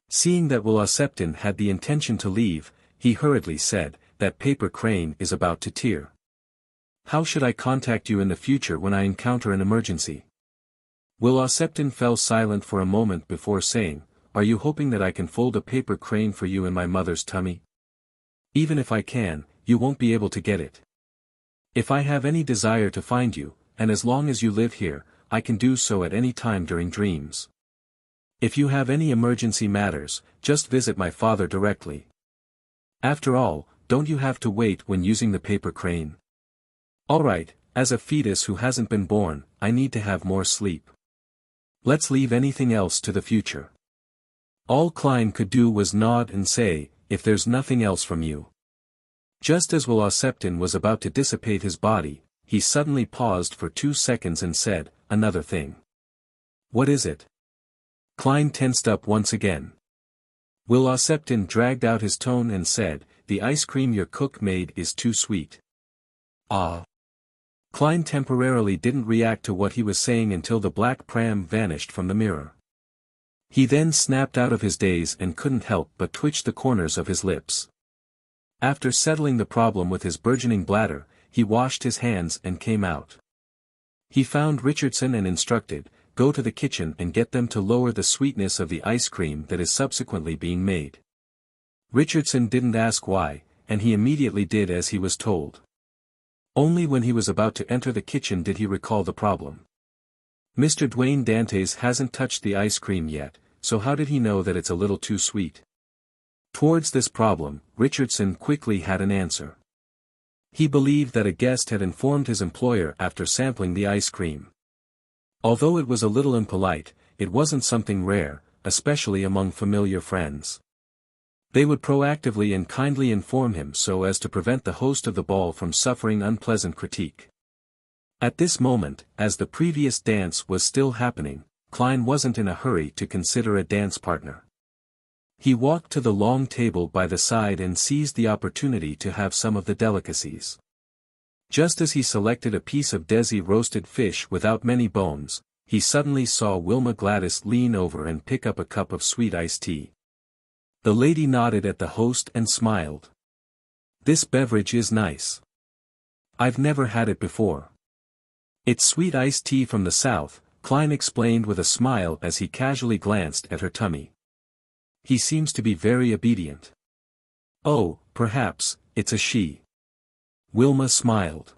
Seeing that Wuxia had the intention to leave, he hurriedly said, that paper crane is about to tear. How should I contact you in the future when I encounter an emergency? Wuxia fell silent for a moment before saying, are you hoping that I can fold a paper crane for you in my mother's tummy? Even if I can, you won't be able to get it. If I have any desire to find you, and as long as you live here, I can do so at any time during dreams. If you have any emergency matters, just visit my father directly. After all, don't you have to wait when using the paper crane? Alright, as a fetus who hasn't been born, I need to have more sleep. Let's leave anything else to the future. All Klein could do was nod and say, if there's nothing else from you. Just as Wuxia was about to dissipate his body, he suddenly paused for 2 seconds and said, another thing. What is it? Klein tensed up once again. Wuxia dragged out his tone and said, the ice cream your cook made is too sweet. Ah. Klein temporarily didn't react to what he was saying until the black pram vanished from the mirror. He then snapped out of his daze and couldn't help but twitch the corners of his lips. After settling the problem with his burgeoning bladder, he washed his hands and came out. He found Richardson and instructed, go to the kitchen and get them to lower the sweetness of the ice cream that is subsequently being made. Richardson didn't ask why, and he immediately did as he was told. Only when he was about to enter the kitchen did he recall the problem. Mr. Dwayne Dantes hasn't touched the ice cream yet, so how did he know that it's a little too sweet? Towards this problem, Richardson quickly had an answer. He believed that a guest had informed his employer after sampling the ice cream. Although it was a little impolite, it wasn't something rare, especially among familiar friends. They would proactively and kindly inform him so as to prevent the host of the ball from suffering unpleasant critique. At this moment, as the previous dance was still happening, Klein wasn't in a hurry to consider a dance partner. He walked to the long table by the side and seized the opportunity to have some of the delicacies. Just as he selected a piece of Desi roasted fish without many bones, he suddenly saw Wilma Gladys lean over and pick up a cup of sweet iced tea. The lady nodded at the host and smiled. This beverage is nice. I've never had it before. It's sweet iced tea from the south, Klein explained with a smile as he casually glanced at her tummy. He seems to be very obedient. Oh, perhaps, it's a she. Wilma smiled.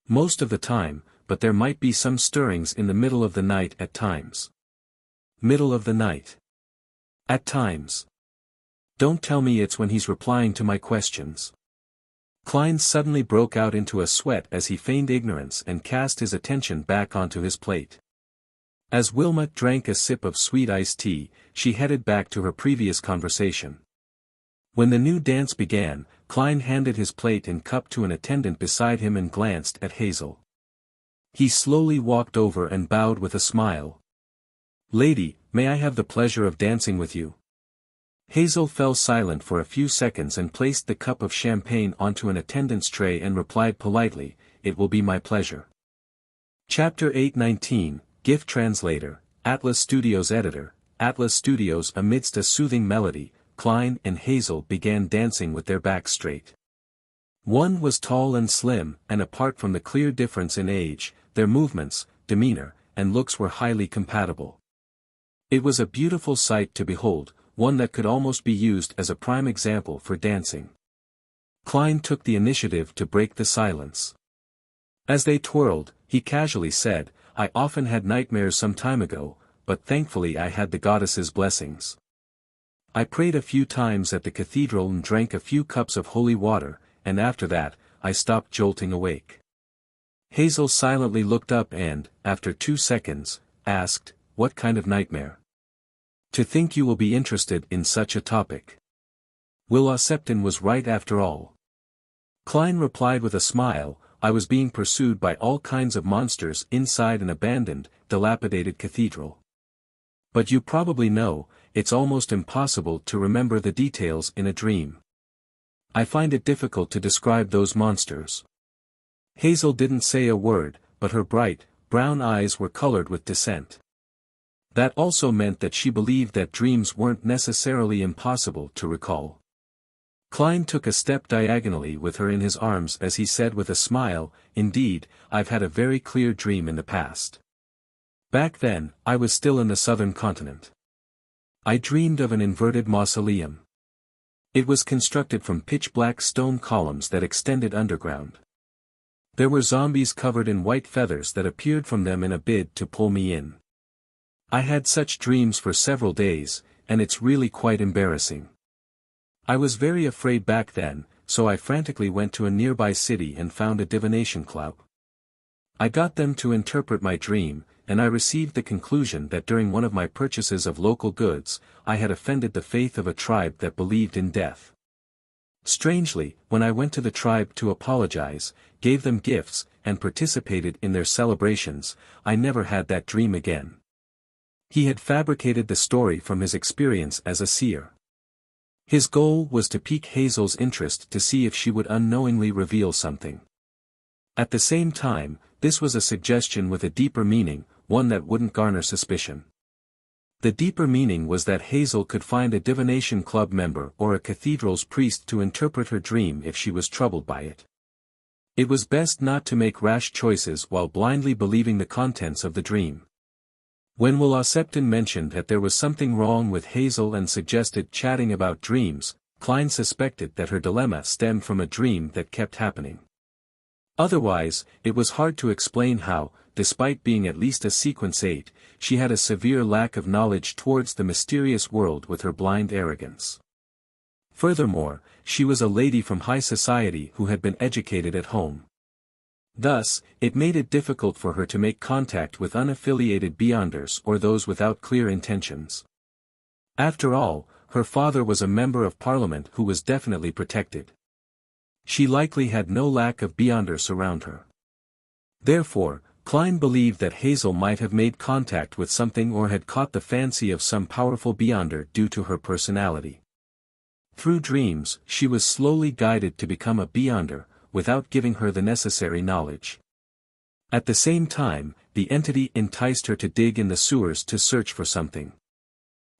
Most of the time, but there might be some stirrings in the middle of the night at times. Middle of the night. At times. Don't tell me it's when he's replying to my questions. Klein suddenly broke out into a sweat as he feigned ignorance and cast his attention back onto his plate. As Wilma drank a sip of sweet iced tea, she headed back to her previous conversation. When the new dance began, Klein handed his plate and cup to an attendant beside him and glanced at Hazel. He slowly walked over and bowed with a smile. Lady, may I have the pleasure of dancing with you? Hazel fell silent for a few seconds and placed the cup of champagne onto an attendant's tray and replied politely, it will be my pleasure. Chapter 819, Gift Translator, Atlas Studios Editor, Atlas Studios. Amidst a soothing melody, Klein and Hazel began dancing with their backs straight. One was tall and slim, and apart from the clear difference in age, their movements, demeanor, and looks were highly compatible. It was a beautiful sight to behold, one that could almost be used as a prime example for dancing. Klein took the initiative to break the silence. As they twirled, he casually said, I often had nightmares some time ago, but thankfully I had the goddess's blessings. I prayed a few times at the cathedral and drank a few cups of holy water, and after that, I stopped jolting awake. Hazel silently looked up and, after 2 seconds, asked, what kind of nightmare? To think you will be interested in such a topic. Wuxia was right after all. Klein replied with a smile, I was being pursued by all kinds of monsters inside an abandoned, dilapidated cathedral. But you probably know, it's almost impossible to remember the details in a dream. I find it difficult to describe those monsters. Hazel didn't say a word, but her bright, brown eyes were colored with dissent. That also meant that she believed that dreams weren't necessarily impossible to recall. Klein took a step diagonally with her in his arms as he said with a smile, "Indeed, I've had a very clear dream in the past. Back then, I was still in the southern continent. I dreamed of an inverted mausoleum. It was constructed from pitch-black stone columns that extended underground. There were zombies covered in white feathers that appeared from them in a bid to pull me in. I had such dreams for several days, and it's really quite embarrassing. I was very afraid back then, so I frantically went to a nearby city and found a divination club. I got them to interpret my dream, and I received the conclusion that during one of my purchases of local goods, I had offended the faith of a tribe that believed in death. Strangely, when I went to the tribe to apologize, gave them gifts, and participated in their celebrations, I never had that dream again." He had fabricated the story from his experience as a seer. His goal was to pique Hazel's interest to see if she would unknowingly reveal something. At the same time, this was a suggestion with a deeper meaning, one that wouldn't garner suspicion. The deeper meaning was that Hazel could find a divination club member or a cathedral's priest to interpret her dream if she was troubled by it. It was best not to make rash choices while blindly believing the contents of the dream. When Wuxia mentioned that there was something wrong with Hazel and suggested chatting about dreams, Klein suspected that her dilemma stemmed from a dream that kept happening. Otherwise, it was hard to explain how, despite being at least a sequence 8, she had a severe lack of knowledge towards the mysterious world with her blind arrogance. Furthermore, she was a lady from high society who had been educated at home. Thus, it made it difficult for her to make contact with unaffiliated beyonders or those without clear intentions. After all, her father was a member of parliament who was definitely protected. She likely had no lack of beyonders around her. Therefore, Klein believed that Hazel might have made contact with something or had caught the fancy of some powerful beyonder due to her personality. Through dreams, she was slowly guided to become a beyonder, without giving her the necessary knowledge. At the same time, the entity enticed her to dig in the sewers to search for something.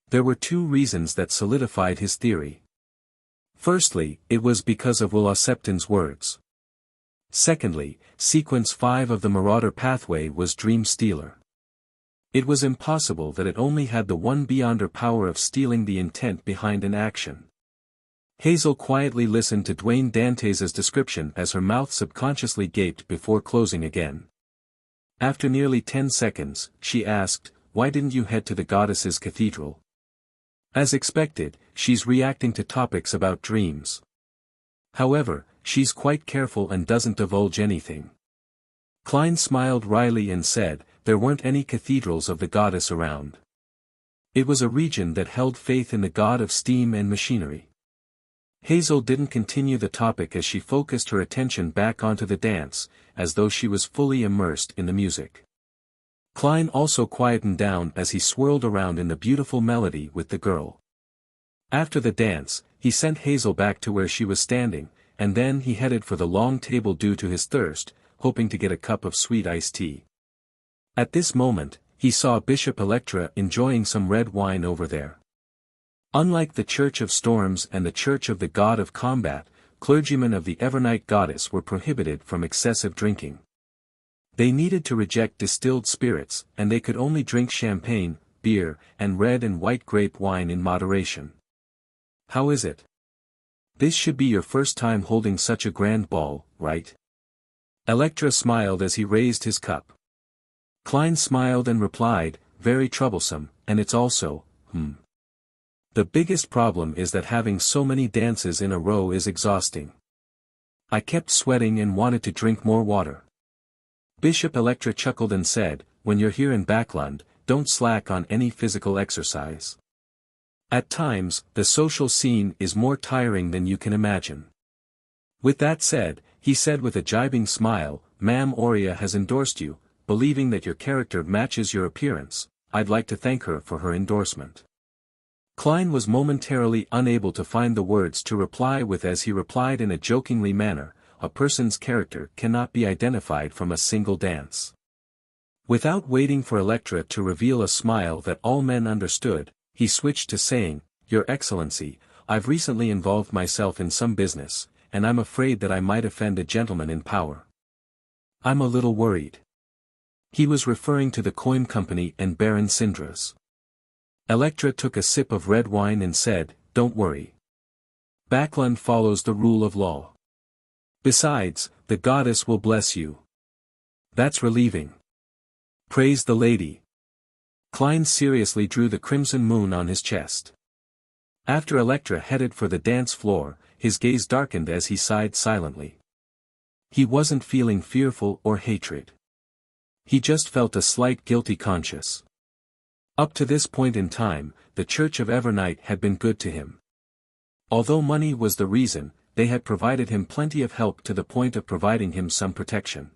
There were two reasons that solidified his theory. Firstly, it was because of Wuxia's words. Secondly, sequence 5 of the Marauder pathway was Dream Stealer. It was impossible that it only had the one beyonder power of stealing the intent behind an action. Hazel quietly listened to Dwayne Dantes' description as her mouth subconsciously gaped before closing again. After nearly 10 seconds, she asked, "Why didn't you head to the goddess's cathedral?" As expected, she's reacting to topics about dreams. However, she's quite careful and doesn't divulge anything. Klein smiled wryly and said, "There weren't any cathedrals of the goddess around. It was a region that held faith in the god of steam and machinery." Hazel didn't continue the topic as she focused her attention back onto the dance, as though she was fully immersed in the music. Klein also quietened down as he swirled around in the beautiful melody with the girl. After the dance, he sent Hazel back to where she was standing, and then he headed for the long table due to his thirst, hoping to get a cup of sweet iced tea. At this moment, he saw Bishop Electra enjoying some red wine over there. Unlike the Church of Storms and the Church of the God of Combat, clergymen of the Evernight Goddess were prohibited from excessive drinking. They needed to reject distilled spirits, and they could only drink champagne, beer, and red and white grape wine in moderation. "How is it? This should be your first time holding such a grand ball, right?" Electra smiled as he raised his cup. Klein smiled and replied, "Very troublesome, and it's also, The biggest problem is that having so many dances in a row is exhausting. I kept sweating and wanted to drink more water." Bishop Electra chuckled and said, "When you're here in Backland, don't slack on any physical exercise. At times, the social scene is more tiring than you can imagine." With that said, he said with a jibing smile, "Ma'am Aurea has endorsed you, believing that your character matches your appearance. I'd like to thank her for her endorsement." Klein was momentarily unable to find the words to reply with as he replied in a jokingly manner, a person's character cannot be identified from a single dance. Without waiting for Electra to reveal a smile that all men understood, he switched to saying, Your Excellency, I've recently involved myself in some business, and I'm afraid that I might offend a gentleman in power. I'm a little worried. He was referring to the coin company and Baron Sindras. Electra took a sip of red wine and said, Don't worry. Backlund follows the rule of law. Besides, the goddess will bless you. That's relieving. Praise the lady. Klein seriously drew the crimson moon on his chest. After Electra headed for the dance floor, his gaze darkened as he sighed silently. He wasn't feeling fearful or hatred. He just felt a slight guilty conscience. Up to this point in time, the Church of Evernight had been good to him. Although money was the reason, they had provided him plenty of help to the point of providing him some protection.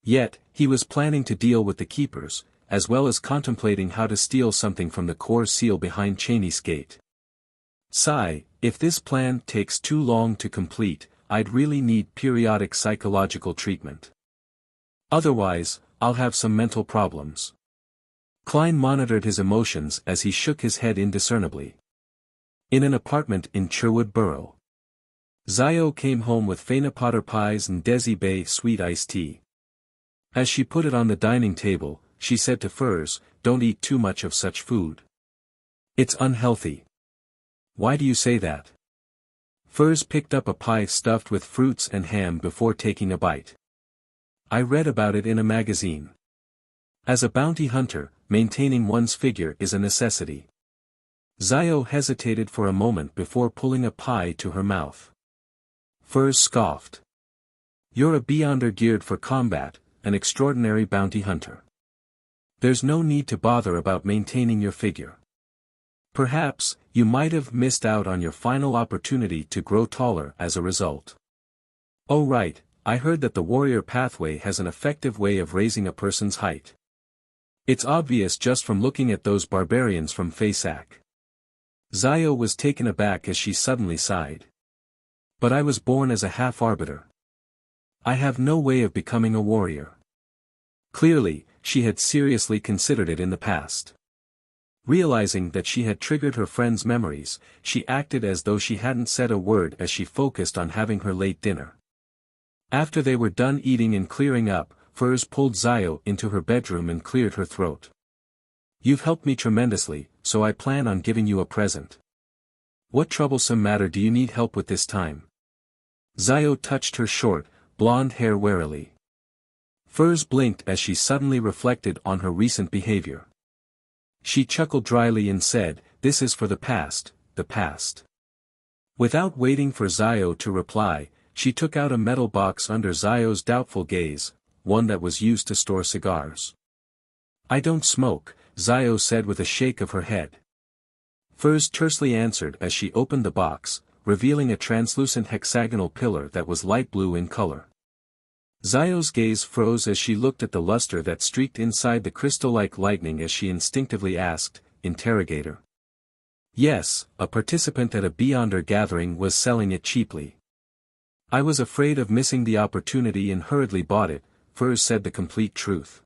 Yet, he was planning to deal with the keepers, as well as contemplating how to steal something from the core seal behind Cheney's gate. Sigh, if this plan takes too long to complete, I'd really need periodic psychological treatment. Otherwise, I'll have some mental problems. Klein monitored his emotions as he shook his head indiscernibly. In an apartment in Sherwood Borough. Zio came home with Faina Potter pies and Desi Bay sweet iced tea. As she put it on the dining table, she said to Furs, Don't eat too much of such food. It's unhealthy. Why do you say that? Furs picked up a pie stuffed with fruits and ham before taking a bite. I read about it in a magazine. As a bounty hunter, maintaining one's figure is a necessity. Zio hesitated for a moment before pulling a pie to her mouth. Furs scoffed. You're a beyonder geared for combat, an extraordinary bounty hunter. There's no need to bother about maintaining your figure. Perhaps, you might have missed out on your final opportunity to grow taller as a result. Oh right, I heard that the warrior pathway has an effective way of raising a person's height. It's obvious just from looking at those barbarians from Fasak. Zio was taken aback as she suddenly sighed. But I was born as a half-arbiter. I have no way of becoming a warrior. Clearly, she had seriously considered it in the past. Realizing that she had triggered her friend's memories, she acted as though she hadn't said a word as she focused on having her late dinner. After they were done eating and clearing up, Furs pulled Zio into her bedroom and cleared her throat. You've helped me tremendously, so I plan on giving you a present. What troublesome matter do you need help with this time? Zio touched her short, blonde hair warily. Furs blinked as she suddenly reflected on her recent behavior. She chuckled dryly and said, This is for the past, the past. Without waiting for Zio to reply, she took out a metal box under Zio's doubtful gaze, one that was used to store cigars. I don't smoke, Zio said with a shake of her head. Furs tersely answered as she opened the box, revealing a translucent hexagonal pillar that was light blue in color. Zio's gaze froze as she looked at the luster that streaked inside the crystal-like lightning as she instinctively asked, Interrogator. Yes, a participant at a Beyonder gathering was selling it cheaply. I was afraid of missing the opportunity and hurriedly bought it, Furs said the complete truth.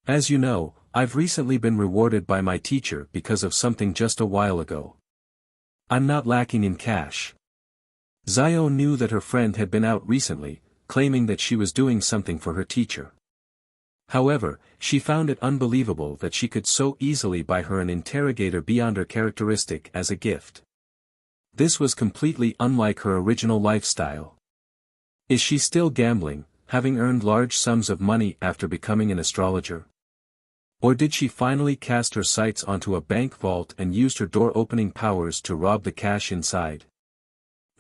As you know, I've recently been rewarded by my teacher because of something just a while ago. I'm not lacking in cash. Zio knew that her friend had been out recently, claiming that she was doing something for her teacher. However, she found it unbelievable that she could so easily buy her an interrogator Beyonder characteristic as a gift. This was completely unlike her original lifestyle. Is she still gambling, having earned large sums of money after becoming an astrologer? Or did she finally cast her sights onto a bank vault and used her door-opening powers to rob the cash inside?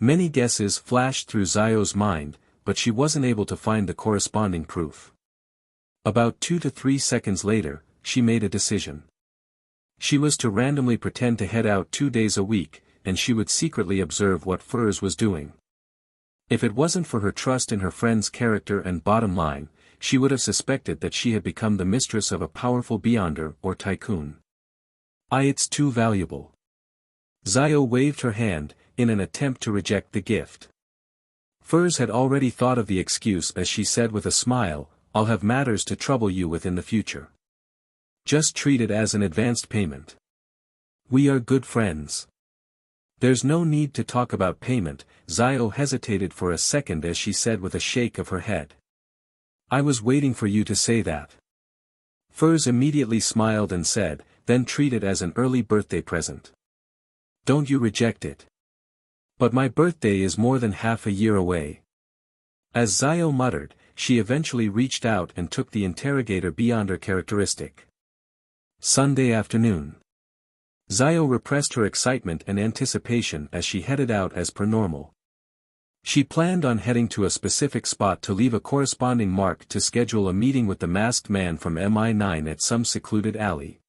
Many guesses flashed through Zio's mind, but she wasn't able to find the corresponding proof. About 2 to 3 seconds later, she made a decision. She was to randomly pretend to head out 2 days a week, and she would secretly observe what Furs was doing. If it wasn't for her trust in her friend's character and bottom line, she would have suspected that she had become the mistress of a powerful Beyonder or tycoon. It's too valuable. Zio waved her hand, in an attempt to reject the gift. Furs had already thought of the excuse as she said with a smile, "I'll have matters to trouble you with in the future. Just treat it as an advanced payment. We are good friends." "There's no need to talk about payment," Zio hesitated for a second as she said with a shake of her head. "I was waiting for you to say that." Furs immediately smiled and said, "Then treat it as an early birthday present. Don't you reject it. But my birthday is more than half a year away." As Zio muttered, she eventually reached out and took the interrogator beyond her characteristic. Sunday afternoon. Zio repressed her excitement and anticipation as she headed out as per normal. She planned on heading to a specific spot to leave a corresponding mark to schedule a meeting with the masked man from MI9 at some secluded alley.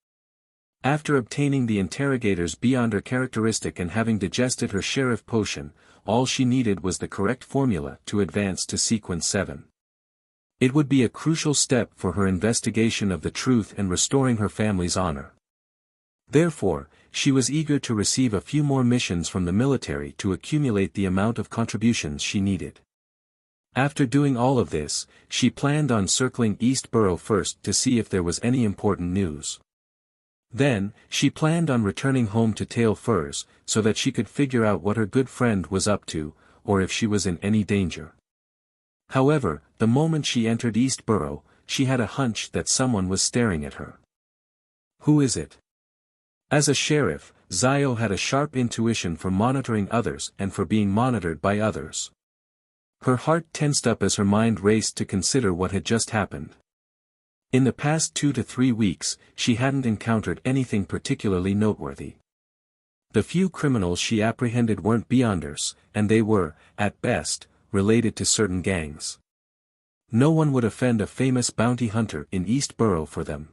After obtaining the interrogators beyond her characteristic and having digested her sheriff potion, all she needed was the correct formula to advance to Sequence 7. It would be a crucial step for her investigation of the truth and restoring her family's honor. Therefore, she was eager to receive a few more missions from the military to accumulate the amount of contributions she needed. After doing all of this, she planned on circling East Borough first to see if there was any important news. Then, she planned on returning home to Tail Furs, so that she could figure out what her good friend was up to, or if she was in any danger. However, the moment she entered East Borough, she had a hunch that someone was staring at her. Who is it? As a sheriff, Zio had a sharp intuition for monitoring others and for being monitored by others. Her heart tensed up as her mind raced to consider what had just happened. In the past 2 to 3 weeks, she hadn't encountered anything particularly noteworthy. The few criminals she apprehended weren't beyonders, and they were, at best, related to certain gangs. No one would offend a famous bounty hunter in East Borough for them.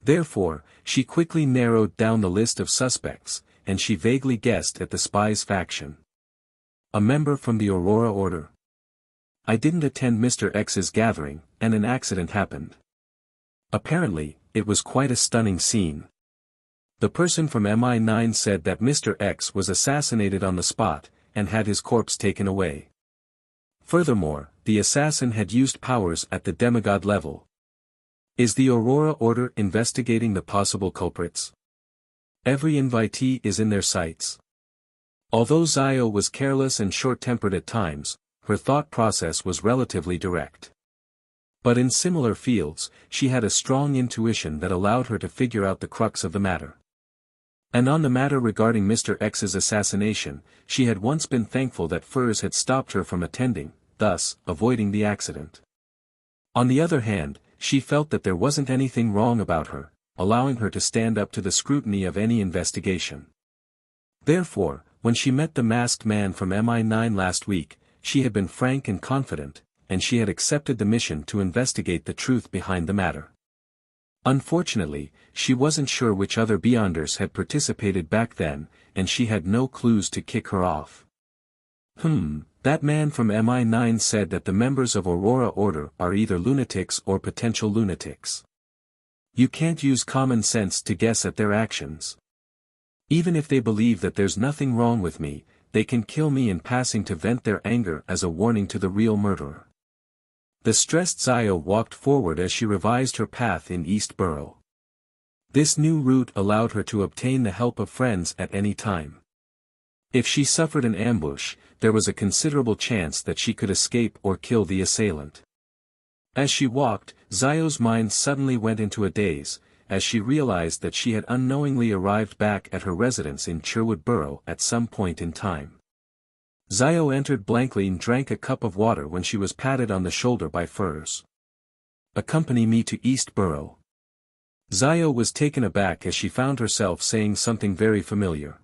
Therefore, she quickly narrowed down the list of suspects, and she vaguely guessed at the spies faction. A member from the Aurora Order. I didn't attend Mr. X's gathering, and an accident happened. Apparently, it was quite a stunning scene. The person from MI9 said that Mr. X was assassinated on the spot, and had his corpse taken away. Furthermore, the assassin had used powers at the demigod level. Is the Aurora Order investigating the possible culprits? Every invitee is in their sights. Although Zio was careless and short-tempered at times, her thought process was relatively direct. But in similar fields, she had a strong intuition that allowed her to figure out the crux of the matter. And on the matter regarding Mr. X's assassination, she had once been thankful that Furs had stopped her from attending, thus, avoiding the accident. On the other hand, she felt that there wasn't anything wrong about her, allowing her to stand up to the scrutiny of any investigation. Therefore, when she met the masked man from MI9 last week, she had been frank and confident, and she had accepted the mission to investigate the truth behind the matter. Unfortunately, she wasn't sure which other Beyonders had participated back then, and she had no clues to kick her off. That man from MI9 said that the members of Aurora Order are either lunatics or potential lunatics. You can't use common sense to guess at their actions. Even if they believe that there's nothing wrong with me, they can kill me in passing to vent their anger as a warning to the real murderer. The stressed Zio walked forward as she revised her path in East Borough. This new route allowed her to obtain the help of friends at any time. If she suffered an ambush, there was a considerable chance that she could escape or kill the assailant. As she walked, Zio's mind suddenly went into a daze, as she realized that she had unknowingly arrived back at her residence in Sherwood Borough at some point in time. Zio entered blankly and drank a cup of water when she was patted on the shoulder by Furs. Accompany me to East Borough. Zio was taken aback as she found herself saying something very familiar.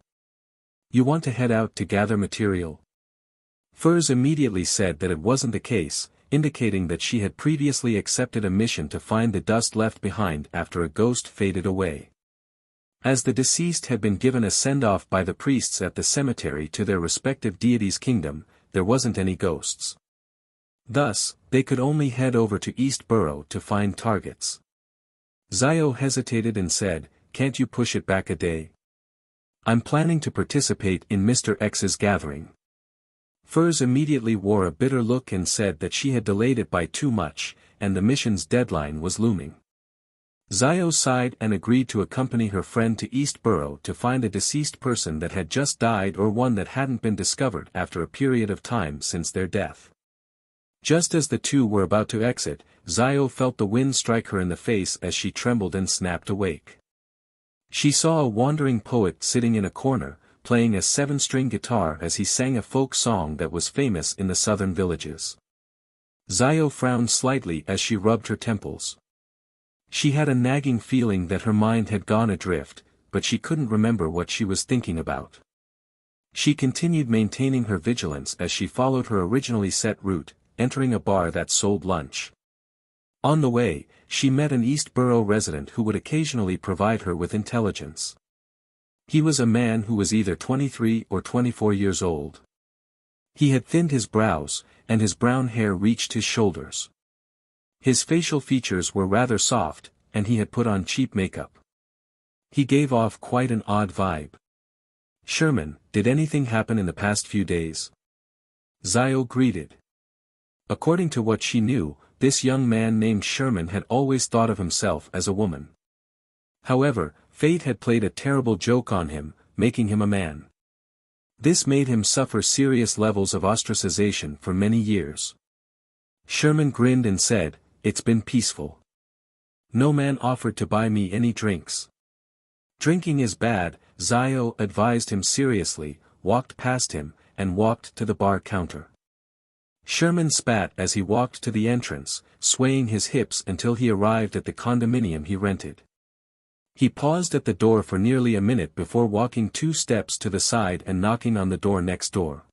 You want to head out to gather material? Furs immediately said that it wasn't the case, indicating that she had previously accepted a mission to find the dust left behind after a ghost faded away. As the deceased had been given a send-off by the priests at the cemetery to their respective deities' kingdom, there wasn't any ghosts. Thus, they could only head over to East Borough to find targets. Zio hesitated and said, "Can't you push it back a day? I'm planning to participate in Mr. X's gathering. Furs immediately wore a bitter look and said that she had delayed it by too much, and the mission's deadline was looming. Zio sighed and agreed to accompany her friend to East Borough to find a deceased person that had just died or one that hadn't been discovered after a period of time since their death. Just as the two were about to exit, Zio felt the wind strike her in the face as she trembled and snapped awake. She saw a wandering poet sitting in a corner, playing a 7-string guitar as he sang a folk song that was famous in the southern villages. Zio frowned slightly as she rubbed her temples. She had a nagging feeling that her mind had gone adrift, but she couldn't remember what she was thinking about. She continued maintaining her vigilance as she followed her originally set route, entering a bar that sold lunch. On the way, she met an East Borough resident who would occasionally provide her with intelligence. He was a man who was either 23 or 24 years old. He had thinned his brows, and his brown hair reached his shoulders. His facial features were rather soft, and he had put on cheap makeup. He gave off quite an odd vibe. "Sherman, did anything happen in the past few days?" Zio greeted. According to what she knew, this young man named Sherman had always thought of himself as a woman. However, fate had played a terrible joke on him, making him a man. This made him suffer serious levels of ostracization for many years. Sherman grinned and said, "It's been peaceful. No man offered to buy me any drinks." "Drinking is bad," Zio advised him seriously, walked past him, and walked to the bar counter. Sherman spat as he walked to the entrance, swaying his hips until he arrived at the condominium he rented. He paused at the door for nearly a minute before walking 2 steps to the side and knocking on the door next door.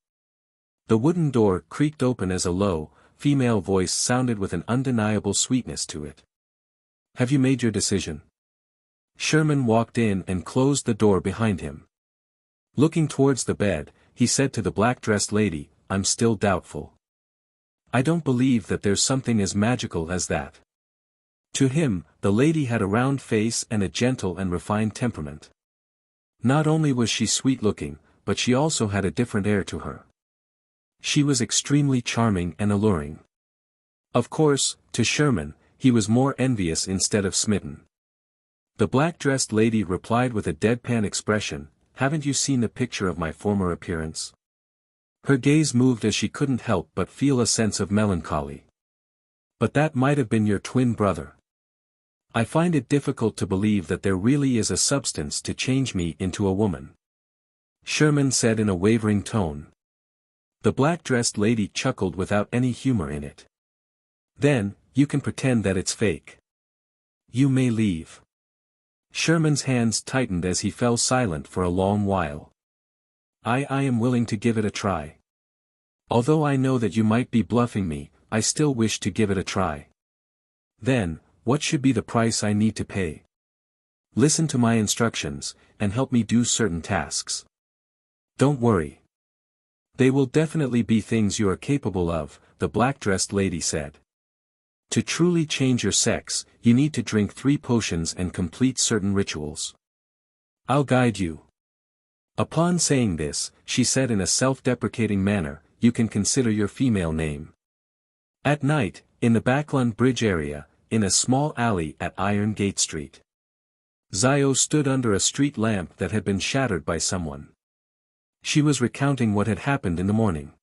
The wooden door creaked open as a low, female voice sounded with an undeniable sweetness to it. "Have you made your decision?" Sherman walked in and closed the door behind him. Looking towards the bed, he said to the black-dressed lady, "I'm still doubtful. I don't believe that there's something as magical as that." To him, the lady had a round face and a gentle and refined temperament. Not only was she sweet-looking, but she also had a different air to her. She was extremely charming and alluring. Of course, to Sherman, he was more envious instead of smitten. The black-dressed lady replied with a deadpan expression, "Haven't you seen the picture of my former appearance?" Her gaze moved as she couldn't help but feel a sense of melancholy. "But that might have been your twin brother. I find it difficult to believe that there really is a substance to change me into a woman," Sherman said in a wavering tone. The black-dressed lady chuckled without any humor in it. "Then, you can pretend that it's fake. You may leave." Sherman's hands tightened as he fell silent for a long while. I am willing to give it a try. Although I know that you might be bluffing me, I still wish to give it a try." "Then, what should be the price I need to pay?" "Listen to my instructions, and help me do certain tasks. Don't worry. They will definitely be things you are capable of," the black-dressed lady said. "To truly change your sex, you need to drink 3 potions and complete certain rituals. I'll guide you." Upon saying this, she said in a self-deprecating manner, "You can consider your female name." At night, in the Backlund Bridge area, in a small alley at Iron Gate Street, Zio stood under a street lamp that had been shattered by someone. She was recounting what had happened in the morning.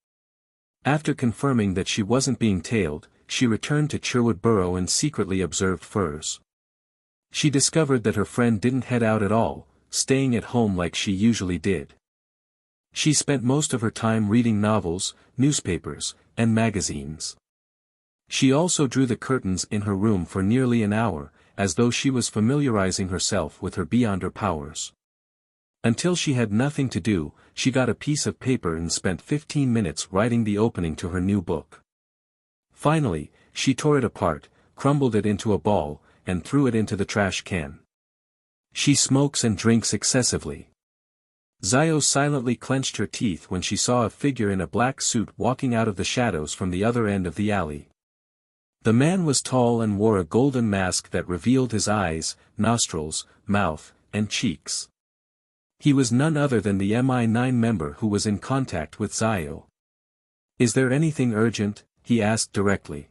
After confirming that she wasn't being tailed, she returned to Sherwood Borough and secretly observed Furs. She discovered that her friend didn't head out at all, staying at home like she usually did. She spent most of her time reading novels, newspapers, and magazines. She also drew the curtains in her room for nearly an hour, as though she was familiarizing herself with her beyonder powers. Until she had nothing to do, she got a piece of paper and spent 15 minutes writing the opening to her new book. Finally, she tore it apart, crumbled it into a ball, and threw it into the trash can. She smokes and drinks excessively. Zio silently clenched her teeth when she saw a figure in a black suit walking out of the shadows from the other end of the alley. The man was tall and wore a golden mask that revealed his eyes, nostrils, mouth, and cheeks. He was none other than the MI9 member who was in contact with Zio. "Is there anything urgent?" he asked directly.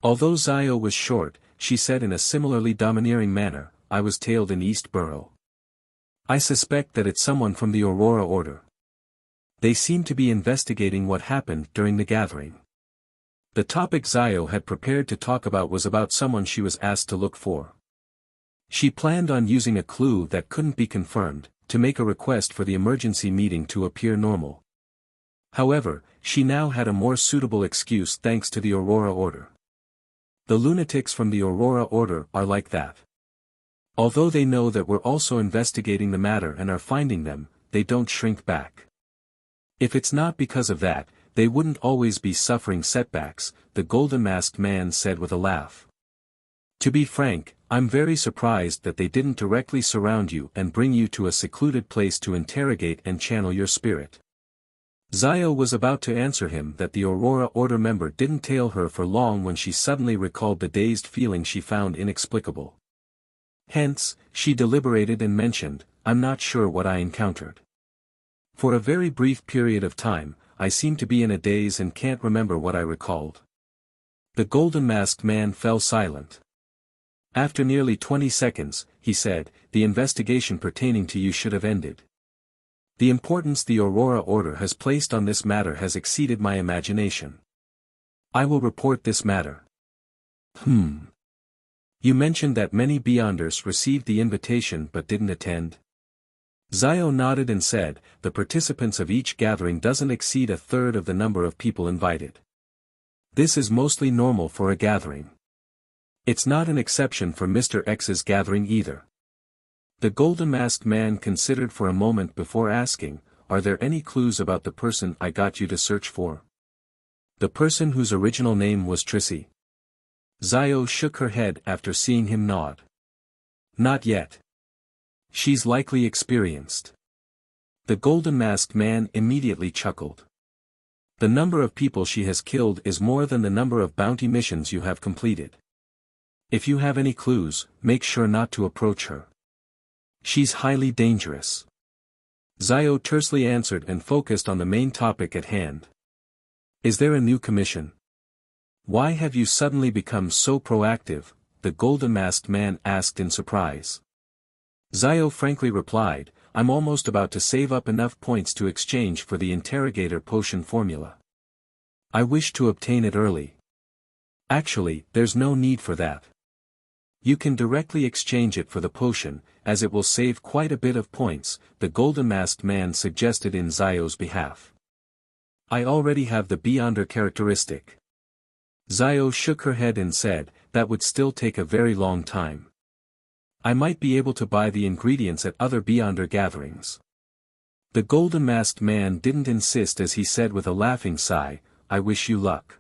Although Zio was short, she said in a similarly domineering manner, "I was tailed in East Borough. I suspect that it's someone from the Aurora Order. They seem to be investigating what happened during the gathering." The topic Zio had prepared to talk about was about someone she was asked to look for. She planned on using a clue that couldn't be confirmed, to make a request for the emergency meeting to appear normal. However, she now had a more suitable excuse thanks to the Aurora Order. The lunatics from the Aurora Order are like that. Although they know that we're also investigating the matter and are finding them, they don't shrink back. If it's not because of that, they wouldn't always be suffering setbacks, the golden masked man said with a laugh. "To be frank, I'm very surprised that they didn't directly surround you and bring you to a secluded place to interrogate and channel your spirit." Zio was about to answer him that the Aurora Order member didn't tail her for long when she suddenly recalled the dazed feeling she found inexplicable. Hence, she deliberated and mentioned, "I'm not sure what I encountered. For a very brief period of time, I seemed to be in a daze and can't remember what I recalled." The golden masked man fell silent. After nearly 20 seconds, he said, "The investigation pertaining to you should have ended. The importance the Aurora Order has placed on this matter has exceeded my imagination. I will report this matter." "You mentioned that many Beyonders received the invitation but didn't attend?" Zio nodded and said, "The participants of each gathering doesn't exceed a third of the number of people invited. This is mostly normal for a gathering. It's not an exception for Mr. X's gathering either." The golden masked man considered for a moment before asking, "Are there any clues about the person I got you to search for? The person whose original name was Trissy?" Zio shook her head after seeing him nod. "Not yet. She's likely experienced." The golden masked man immediately chuckled. "The number of people she has killed is more than the number of bounty missions you have completed. If you have any clues, make sure not to approach her. She's highly dangerous." Zio tersely answered and focused on the main topic at hand. "Is there a new commission? Why have you suddenly become so proactive?" the golden masked man asked in surprise. Zio frankly replied, "I'm almost about to save up enough points to exchange for the interrogator potion formula. I wish to obtain it early." "Actually, there's no need for that. You can directly exchange it for the potion, as it will save quite a bit of points," the golden masked man suggested in Zio's behalf. "I already have the Beyonder characteristic." Zio shook her head and said, "That would still take a very long time. I might be able to buy the ingredients at other Beyonder gatherings." The golden masked man didn't insist as he said with a laughing sigh, "I wish you luck.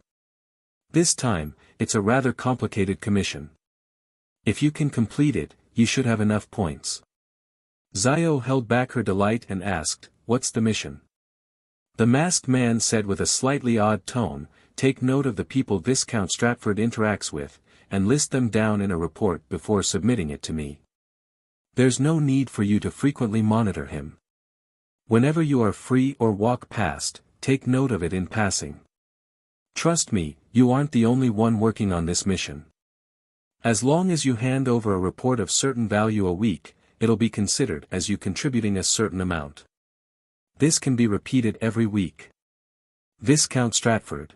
This time, it's a rather complicated commission. If you can complete it, you should have enough points." Zio held back her delight and asked, "What's the mission?" The masked man said with a slightly odd tone, "Take note of the people Viscount Stratford interacts with, and list them down in a report before submitting it to me. There's no need for you to frequently monitor him. Whenever you are free or walk past, take note of it in passing. Trust me, you aren't the only one working on this mission. As long as you hand over a report of certain value a week, it'll be considered as you contributing a certain amount. This can be repeated every week. Viscount Stratford."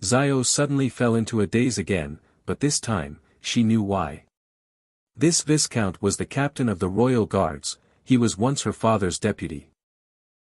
Zio suddenly fell into a daze again, but this time, she knew why. This Viscount was the captain of the Royal Guards. He was once her father's deputy.